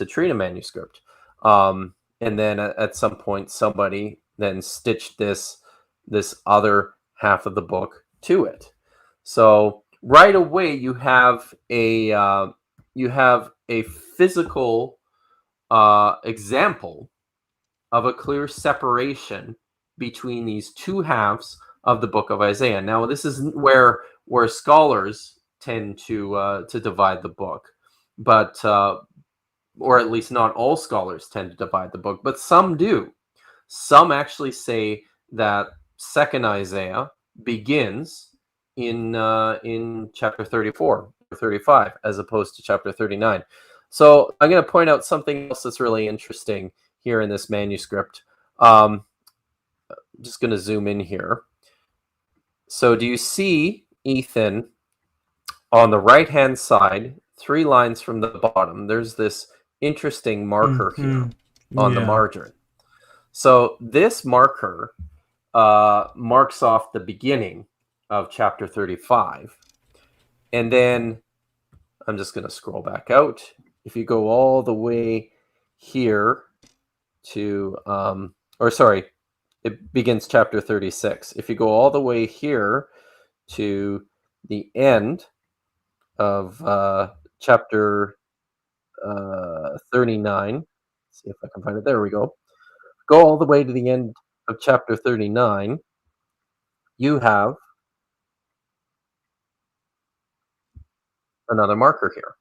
treat a manuscript. And then at some point, somebody then stitched this other half of the book to it. So right away, you have a physical example of a clear separation between these 2 halves of the book of Isaiah. Now, this is where scholars tend to divide the book, but or at least not all scholars tend to divide the book, but some do. Some actually say that 2nd Isaiah begins in chapter 34 or 35 as opposed to chapter 39. So I'm going to point out something else that's really interesting here in this manuscript. I'm just going to zoom in here. So do you see, Ethan, on the right-hand side, 3 lines from the bottom, there's this interesting marker here on the margin. So this marker marks off the beginning of chapter 35. And then I'm just going to scroll back out. If you go all the way here to, it begins chapter 36. If you go all the way here to the end of chapter 39, let's see if I can find it. There we go. Go all the way to the end of chapter 39. You have another marker here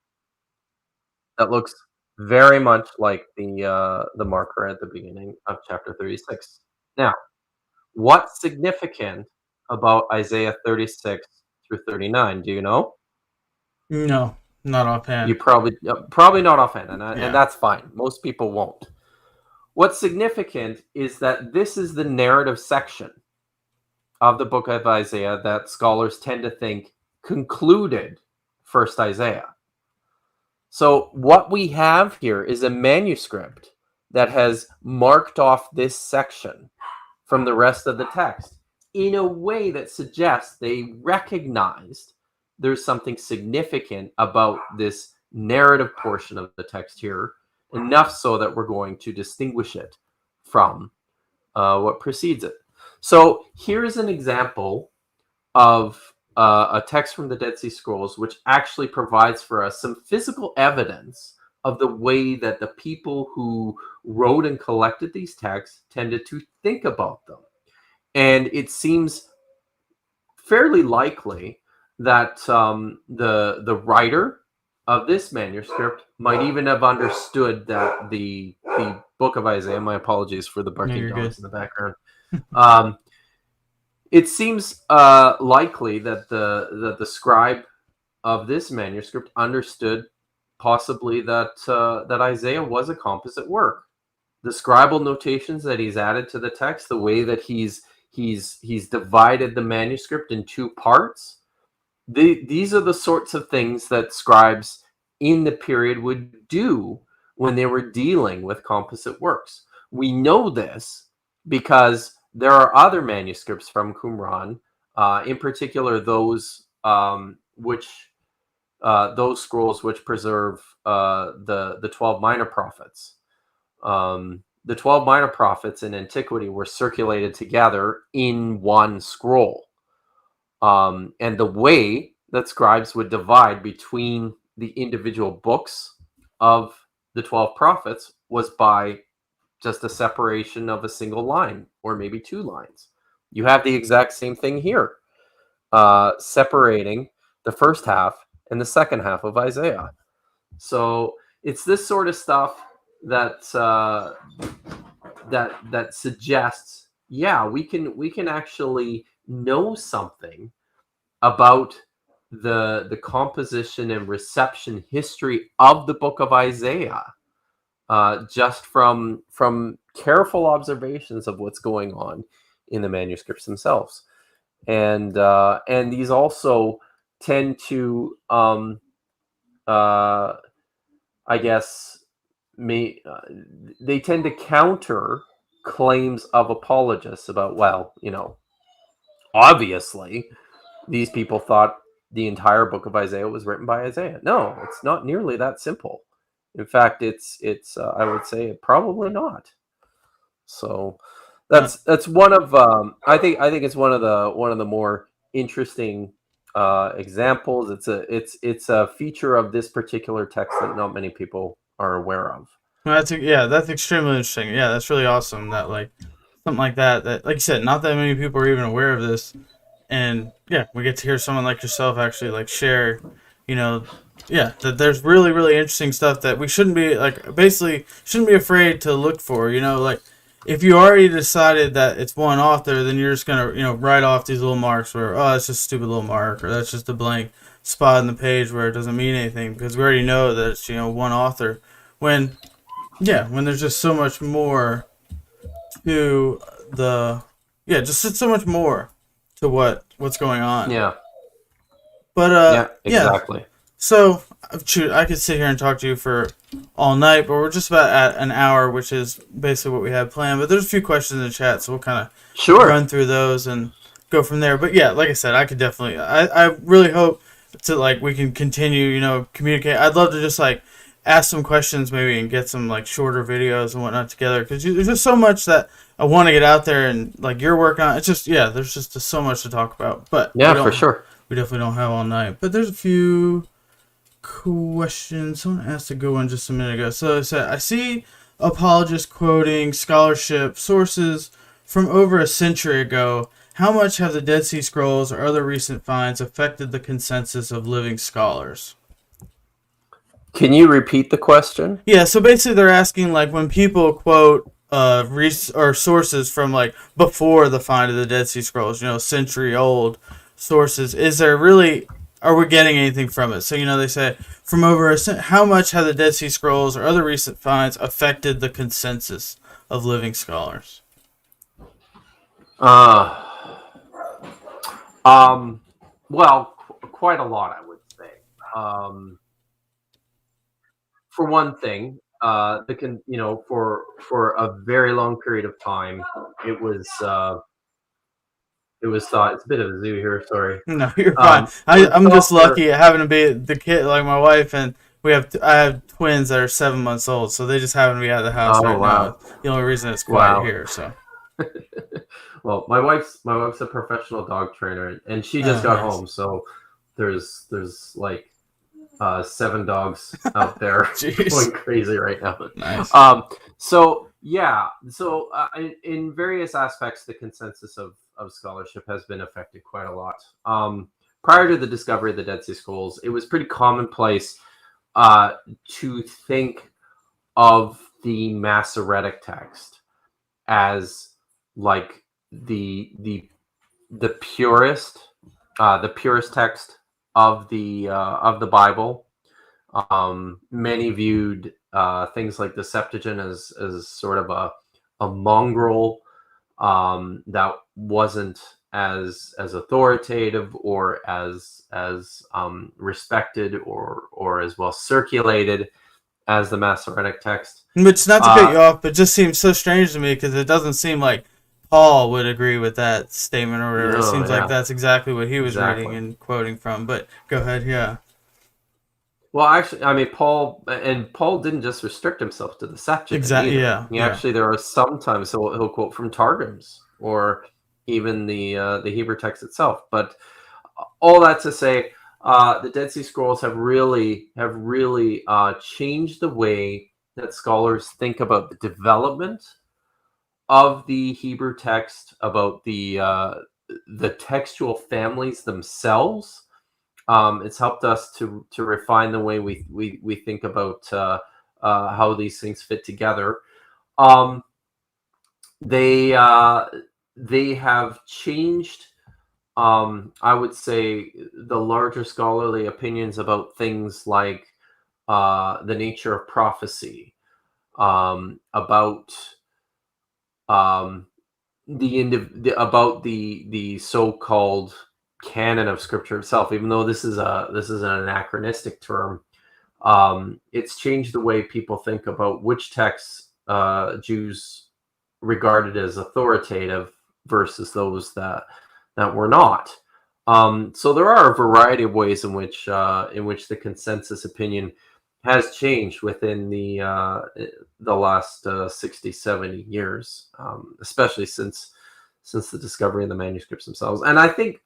that looks very much like the marker at the beginning of chapter 36. Now, what's significant about Isaiah 36 through 39? Do you know? No, not offhand. You probably not offhand, and Yeah. and that's fine. Most people won't. What's significant is that this is the narrative section of the book of Isaiah that scholars tend to think concluded first Isaiah. So what we have here is a manuscript that has marked off this section from the rest of the text in a way that suggests they recognized there's something significant about this narrative portion of the text here, enough so that we're going to distinguish it from what precedes it. So here's an example of a text from the Dead Sea Scrolls, which actually provides for us some physical evidence of the way that the people who wrote and collected these texts tended to think about them. And it seems fairly likely that the writer of this manuscript might even have understood that the book of Isaiah, my apologies for the barking dogs in the background, it seems likely that the scribe of this manuscript understood possibly that Isaiah was a composite work. The scribal notations that he's added to the text, the way that he's divided the manuscript in two parts, these are the sorts of things that scribes in the period would do when they were dealing with composite works. We know this because there are other manuscripts from Qumran, in particular those scrolls which preserve the 12 minor prophets. The 12 minor prophets in antiquity were circulated together in one scroll. And the way that scribes would divide between the individual books of the 12 prophets was by just a separation of a single line or maybe two lines. You have the exact same thing here, separating the first half and the second half of Isaiah. So it's this sort of stuff that that suggests, yeah, we can actually know something about the composition and reception history of the book of Isaiah, just from careful observations of what's going on in the manuscripts themselves, and these also tend to, I guess, they tend to counter claims of apologists about, well, obviously these people thought the entire book of Isaiah was written by Isaiah. No, it's not nearly that simple. In fact, it's I would say probably not. So that's one of I think it's one of the more interesting examples. It's a feature of this particular text that not many people are aware of. That's extremely interesting. Yeah, that's really awesome. That something like that, like you said, not that many people are even aware of this, and yeah, we get to hear someone like yourself actually share, that there's really, really interesting stuff that we shouldn't be afraid to look for. If you already decided that it's one author, then you're just gonna write off these little marks where, oh, it's just a stupid little mark, or that's just a blank spot in the page where it doesn't mean anything, because we already know that it's one author. When there's just so much more to just so much more to what's going on. Yeah. But exactly. Yeah. So I could sit here and talk to you for all night, but we're just about at an hour, which is basically what we had planned. But there's a few questions in the chat, so we'll kind of run through those and go from there. But yeah, like I said, I could definitely. I really hope to we can continue, communicate. I'd love to just ask some questions maybe and get some like shorter videos and whatnot together, because there's just so much that I want to get out there, and like you're working on. It's just, yeah, there's just so much to talk about. But Yeah, for sure. we definitely don't have all night. But there's a few questions. Someone asked a good one just a minute ago. So it said, I see apologists quoting scholarship sources from over a century ago. How much have the Dead Sea Scrolls or other recent finds affected the consensus of living scholars? Can you repeat the question? Yeah, so basically they're asking, like, when people quote or sources from like before the find of the Dead Sea Scrolls, century old sources, are we getting anything from it? So they say from how much have the Dead Sea Scrolls or other recent finds affected the consensus of living scholars? Well, quite a lot, I would say. For one thing, for a very long period of time, it was thought, it's a bit of a zoo here. Sorry. No, you're fine. I'm just lucky having to be the kid, like my wife, and I have twins that are 7 months old, so they just happen to be out of the house now. The only reason it's quiet here, so. Well, my wife's a professional dog trainer, and she just got home, so there's like 7 dogs out there going crazy right now. Nice. In various aspects, the consensus of scholarship has been affected quite a lot. Prior to the discovery of the Dead Sea Scrolls, it was pretty commonplace to think of the Masoretic text as like the purest text of the Bible. Many viewed things like the Septuagint as sort of a mongrel that wasn't as authoritative or as respected or as well circulated as the Masoretic text. Which, not to cut you off, but just seems so strange to me, because it doesn't seem like Paul would agree with that statement or whatever. It seems like that's exactly what he was reading and quoting from. But go ahead, yeah. Well, actually, I mean, Paul didn't just restrict himself to the Septuagint. Exactly. Yeah. Actually, there are sometimes he'll quote from Targums or even the Hebrew text itself. But all that to say, the Dead Sea Scrolls have really changed the way that scholars think about the development of the Hebrew text, about the textual families themselves. It's helped us to refine the way we think about how these things fit together. They have changed, I would say, the larger scholarly opinions about things like the nature of prophecy, about the so-called canon of Scripture itself. Even though this is an anachronistic term, it's changed the way people think about which texts Jews regarded as authoritative versus those that were not. So there are a variety of ways in which the consensus opinion has changed within the last 60, 70 years, especially since the discovery of the manuscripts themselves. And I think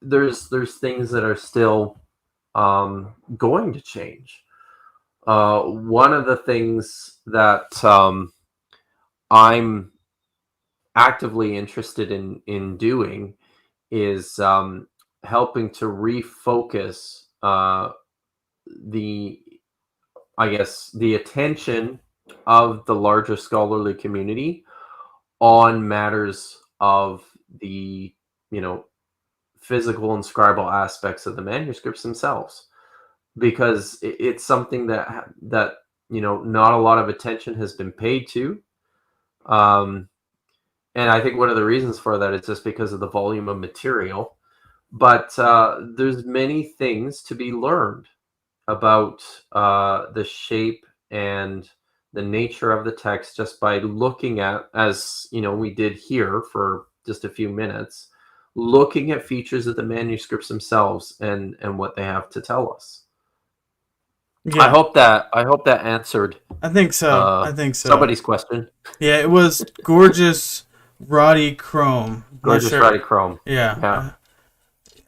there's things that are still going to change. One of the things that I'm actively interested in doing is helping to refocus the attention of the larger scholarly community on matters of the physical and scribal aspects of the manuscripts themselves, because it's something that not a lot of attention has been paid to, and I think one of the reasons for that is just because of the volume of material. But there's many things to be learned about the shape and the nature of the text just by looking at, as we did here for just a few minutes, looking at features of the manuscripts themselves and what they have to tell us. Yeah, I hope that answered I think so. I think so. somebody's question. Yeah, it was gorgeous Roddy Chrome. Not Gorgeous sure. Friday Chrome. Yeah. Yeah.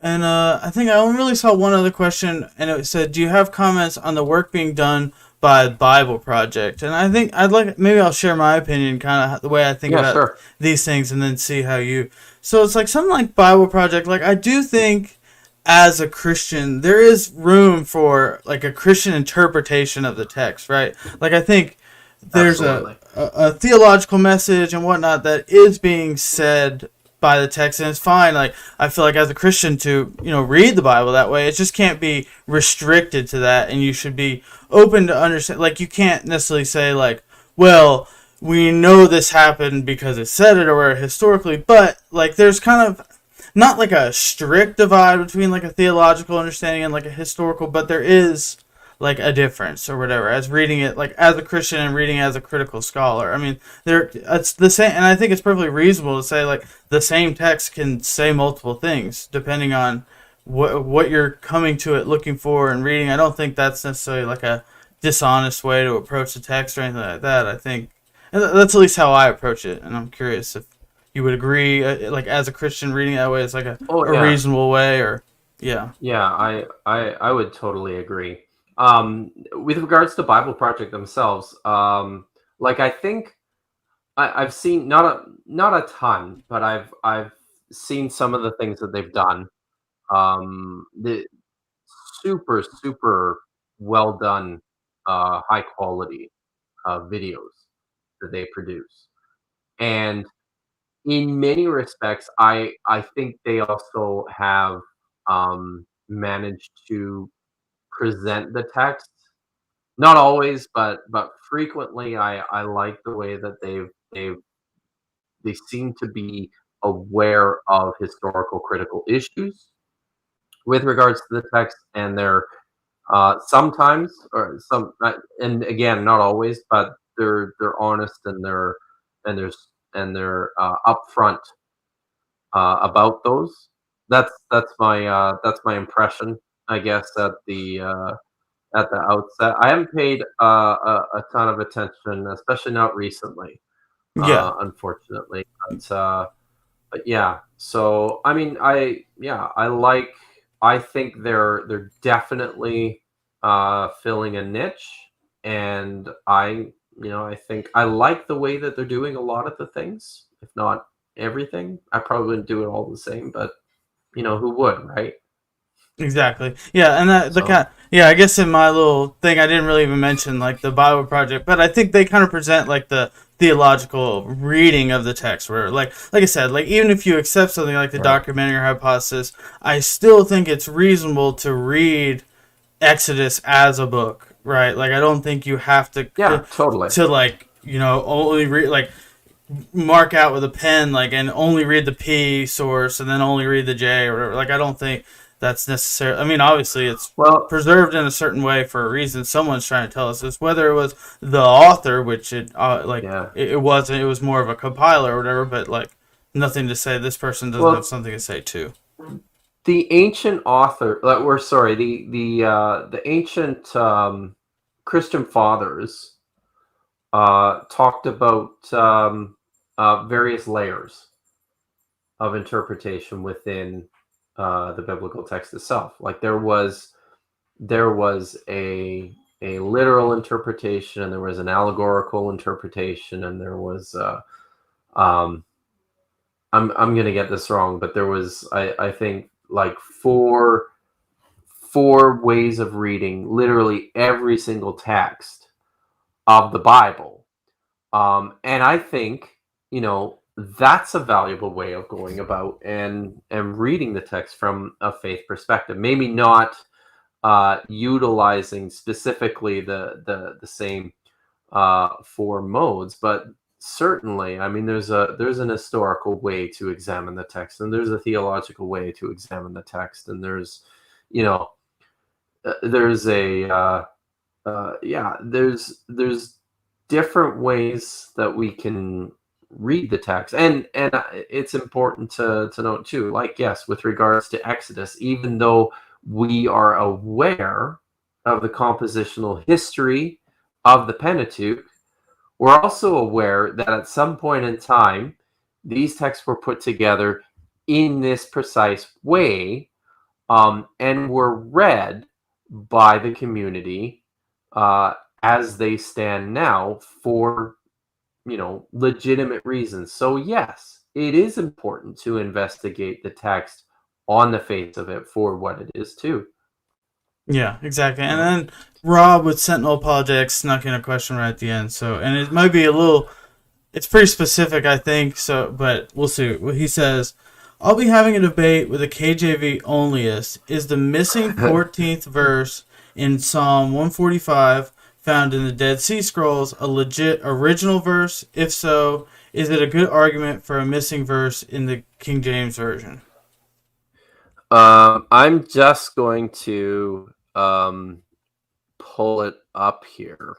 And I think I only really saw one other question, and it said, "Do you have comments on the work being done by Bible Project?" And I think I'd like maybe I'll share my opinion, kind of the way I think Yeah, about sure. these things, and then see how you. So it's like something like Bible Project. Like I do think, as a Christian, there is room for like a Christian interpretation of the text, right? Like I think there's Absolutely. a theological message and whatnot that is being said by the text, and it's fine. Like I feel like as a Christian to read the Bible that way, it just can't be restricted to that, and you should be open to understand. Like you can't necessarily say like, well, we know this happened because it said it or historically, but like there's kind of not like a strict divide between like a theological understanding and like a historical, but there is like a difference or whatever as reading it like as a Christian and reading it as a critical scholar. I mean, there it's the same, and I think it's perfectly reasonable to say like the same text can say multiple things depending on what you're coming to it looking for and reading. I don't think that's necessarily like a dishonest way to approach the text or anything like that. I think and that's at least how I approach it, and I'm curious if you would agree, like as a Christian reading it that way is like Oh a yeah. reasonable way, or yeah. Yeah, I would totally agree. With regards to Bible Project themselves, like I think I've seen not a ton, but I've seen some of the things that they've done. The super well done, high quality videos that they produce, and in many respects, I think they also have managed to present the text. Not always, but frequently. I like the way that they seem to be aware of historical critical issues with regards to the text, and they're sometimes or some and again not always, but they're honest and and there's they're upfront about those. That's my impression, I guess, at the outset. I haven't paid a ton of attention, especially not recently, Yeah, unfortunately. But yeah. So I mean, I like. I think they're definitely filling a niche, and I think I like the way that they're doing a lot of the things, if not everything. I probably wouldn't do it all the same, but who would, right? exactly. Yeah, and that the So kind. Yeah, I guess in my little thing, I didn't really even mention like the Bible Project, but I think they kind of present like the theological reading of the text, where like I said, like even if you accept something like the right. documentary hypothesis, I still think it's reasonable to read Exodus as a book, right? Like I don't think you have Yeah, totally. to like only read like mark out with a pen like and only read the P source and then only read the J or whatever. Like I don't think that's necessary. I mean, obviously it's Well, preserved in a certain way for a reason. Someone's trying to tell us this. Whether it was the author, which yeah. it wasn't. It was more of a compiler or whatever. But like nothing to say. This person doesn't have Well, something to say too. the ancient author, or sorry, the ancient Christian fathers talked about various layers of interpretation within the biblical text itself. Like there was a literal interpretation, and there was an allegorical interpretation, and there was um, I'm gonna get this wrong, but there was I think like four ways of reading literally every single text of the Bible. And I think, that's a valuable way of going about and reading the text from a faith perspective. Maybe not utilizing specifically the same four modes, but certainly, I mean, there's an historical way to examine the text, and there's a theological way to examine the text, and you know, there's a yeah, there's different ways that we can read the text, and it's important to note too. Like yes, with regards to Exodus, even though we are aware of the compositional history of the Pentateuch, we're also aware that at some point in time, these texts were put together in this precise way, and were read by the community as they stand now for, legitimate reasons. So yes, it is important to investigate the text on the face of it for what it is too. Yeah, exactly. And then Rob with Sentinel Apologetics snuck in a question right at the end. So, and it might be a little, it's pretty specific, I think. So, but we'll see. He says, "I'll be having a debate with a KJV onlyist. Is the missing 14th verse in Psalm 145 found in the Dead Sea Scrolls a legit original verse? If so, is it a good argument for a missing verse in the King James Version?" I'm just going to pull it up here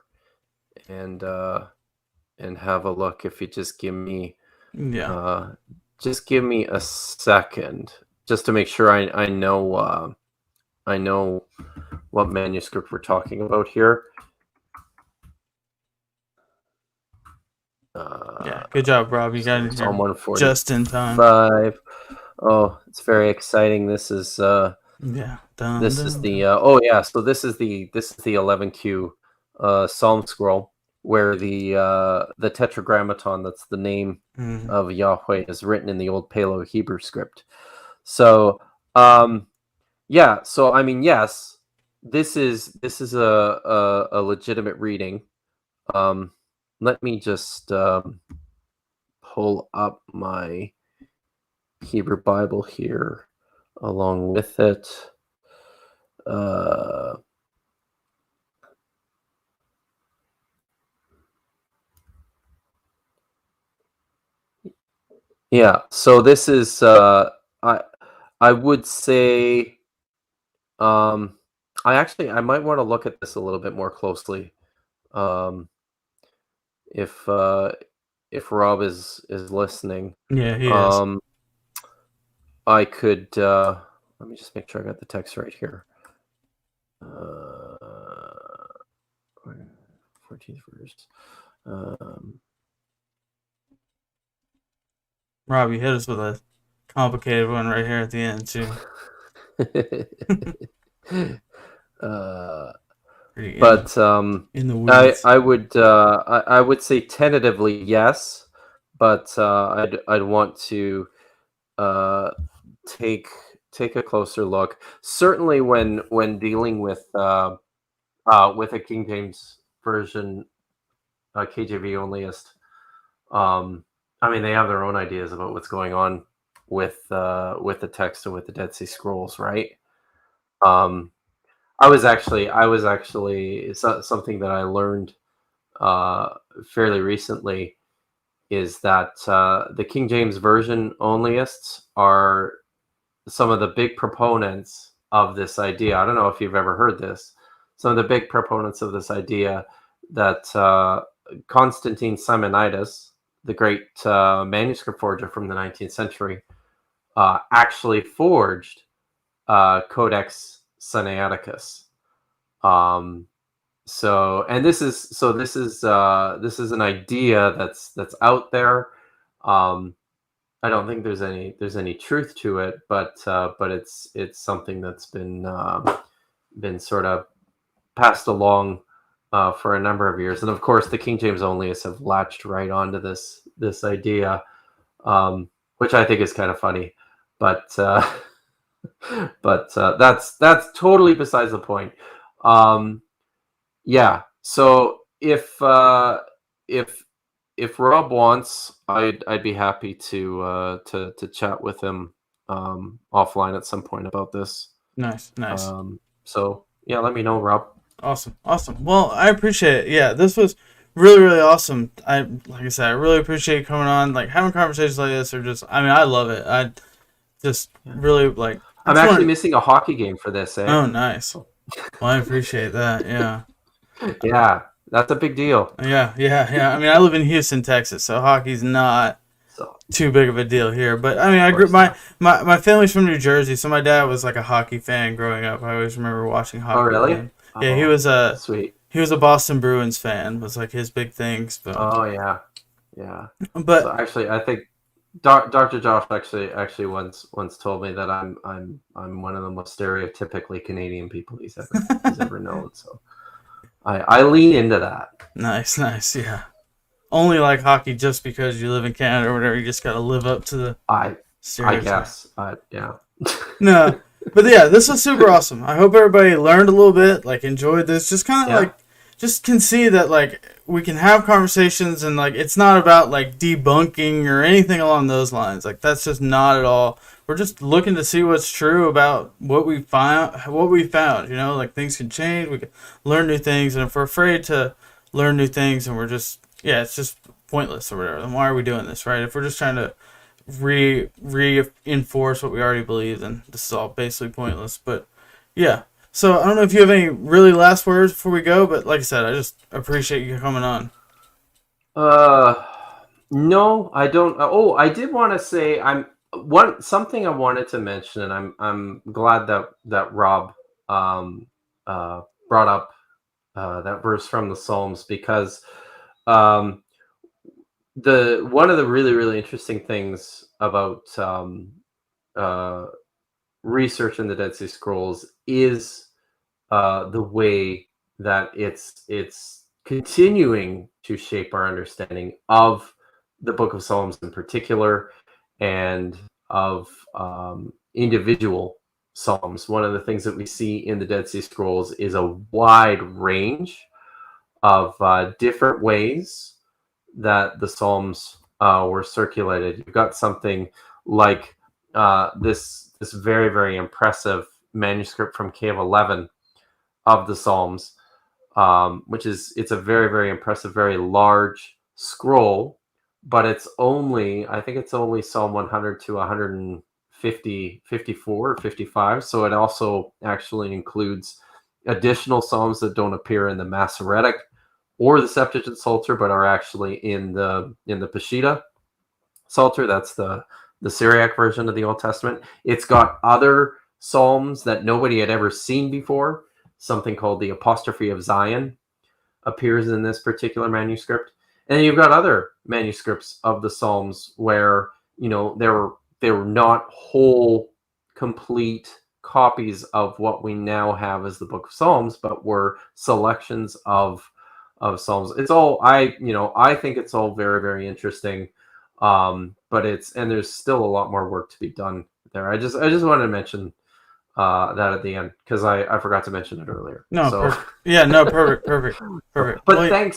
and have a look. If you just give me a second, just to make sure I know what manuscript we're talking about here. Yeah, good job, Rob. You got it Psalm here 145. just in time. Oh, it's very exciting. This is yeah. This is the oh yeah. So this is the 11Q Psalm scroll where the Tetragrammaton, that's the name of Yahweh, is written in the old Paleo Hebrew script. So yeah. So I mean, yes, this is a legitimate reading. Let me just pull up my Hebrew Bible here along with it. Yeah, so this is I would say I might want to look at this a little bit more closely. If Rob is listening. Yeah, he is. I could let me just make sure I got the text right here. 14th verse. Rob, you hit us with a complicated one right here at the end too. But in the weeds. I would say tentatively yes, but I'd want to take a closer look. Certainly when dealing with a King James Version KJV onlyist, I mean, they have their own ideas about what's going on with the text and with the Dead Sea Scrolls, right? I was actually something that I learned fairly recently is that the King James Version onlyists are some of the big proponents of this idea. I don't know if you've ever heard this. Some of the big proponents of this idea that Constantine Simonides, the great manuscript forger from the 19th century, actually forged Codex Sinaiticus. So this is an idea that's out there. I don't think there's any truth to it, but it's something that's been sort of passed along for a number of years, and of course the King James onlyists have latched right onto this idea, which I think is kind of funny, but that's totally besides the point. Yeah. So if Rob wants, I'd be happy to chat with him offline at some point about this. Nice. So yeah, let me know, Rob. Awesome. Well, I appreciate it. Yeah, this was really awesome. Like I said, I really appreciate you coming on. Like having conversations like this are just, I mean, I love it. I just really like. I'm actually missing a hockey game for this. Oh, nice. Well, I appreciate that. Yeah. Yeah, that's a big deal. Yeah. I mean, I live in Houston, Texas, so hockey's not too big of a deal here. But I mean, I grew my family's from New Jersey, so my dad was like a hockey fan growing up. I always remember watching hockey. Oh, really? Yeah, Oh, sweet. he was a Boston Bruins fan. Was like his big things. Oh yeah, yeah. So But actually, I think Dr. Josh actually once told me that I'm one of the most stereotypically Canadian people he's ever known. So I lean into that. nice, nice, yeah. Only like hockey just because you live in Canada or whatever. You just got to live up to the I stereotype. guess. Yeah. No, but yeah, this was super awesome. I hope everybody learned a little bit, like enjoyed this. Just kind of Yeah. like, just can see that like we can have conversations and like it's not about like debunking or anything along those lines. Like that's just not at all. We're just looking to see what's true about what we found. What we found, you know, like things can change. We can learn new things, and if we're afraid to learn new things, and we're just it's just pointless or whatever. Then why are we doing this, right? If we're just trying to reinforce what we already believe, then this is all basically pointless. But yeah, so I don't know if you have any really last words before we go, but like I said, I just appreciate you coming on. No, I don't. Oh, I did want to say something I wanted to mention, and I'm glad that Rob brought up that verse from the Psalms, because um, the one of the really interesting things about research in the Dead Sea Scrolls is the way that it's continuing to shape our understanding of the Book of Psalms in particular, and of individual psalms. One of the things that we see in the Dead Sea Scrolls is a wide range of different ways that the psalms were circulated. You've got something like this very impressive manuscript from Cave 11 of the Psalms, which it's a very impressive, very large scroll, but I think it's only Psalm 100 to 150, 54 or 55. So it also actually includes additional psalms that don't appear in the Masoretic or the Septuagint Psalter, but are actually in the Peshitta Psalter. That's the Syriac version of the Old Testament. It's got other psalms that nobody had ever seen before. Something called the Apostrophe of Zion appears in this particular manuscript. And you've got other manuscripts of the Psalms where, you know, they were not whole, complete copies of what we now have as the Book of Psalms, but were selections of Psalms. It's all I think it's all very interesting. But there's still a lot more work to be done there. I just wanted to mention that at the end, because I forgot to mention it earlier. No, so. perfect. Yeah, no, perfect. But well,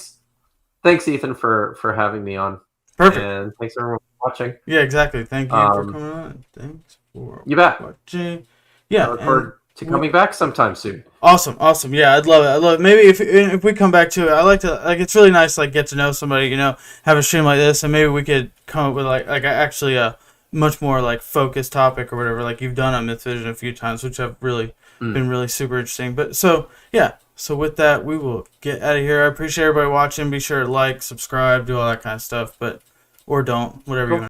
thanks Ethan for having me on. Perfect. And thanks everyone for watching. Yeah, exactly. Thank you for coming on. Thanks for you bet. watching. Yeah, I look forward to coming back sometime soon. Awesome. Yeah, I'd love it. Maybe if we come back to it, I like to it's really nice to like get to know somebody, you know, have a stream like this, and maybe we could come up with like actually a much more like focused topic or whatever, like you've done on Myth Vision a few times, which have really been really super interesting. But so yeah, so with that, we will get out of here. I appreciate everybody watching. Be sure to like, subscribe, do all that kind of stuff, or don't, whatever you want.